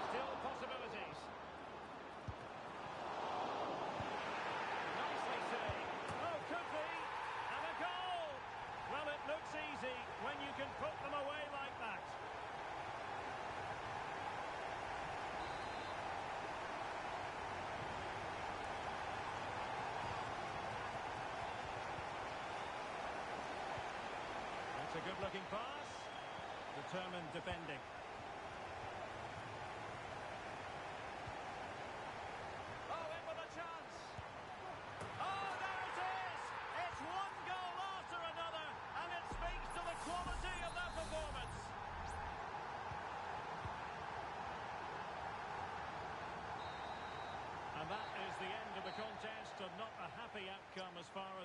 Speaker 1: Still possibilities. Nicely saved. Oh, could be. And a goal. Well, it looks easy when you can put them away like that. It's a good-looking pass. Determined defending.
Speaker 5: Oh, in with a chance. Oh, there it is. It's one goal after another, and it speaks to the quality of their performance.
Speaker 1: And that is the end of the contest, and not a happy outcome as far as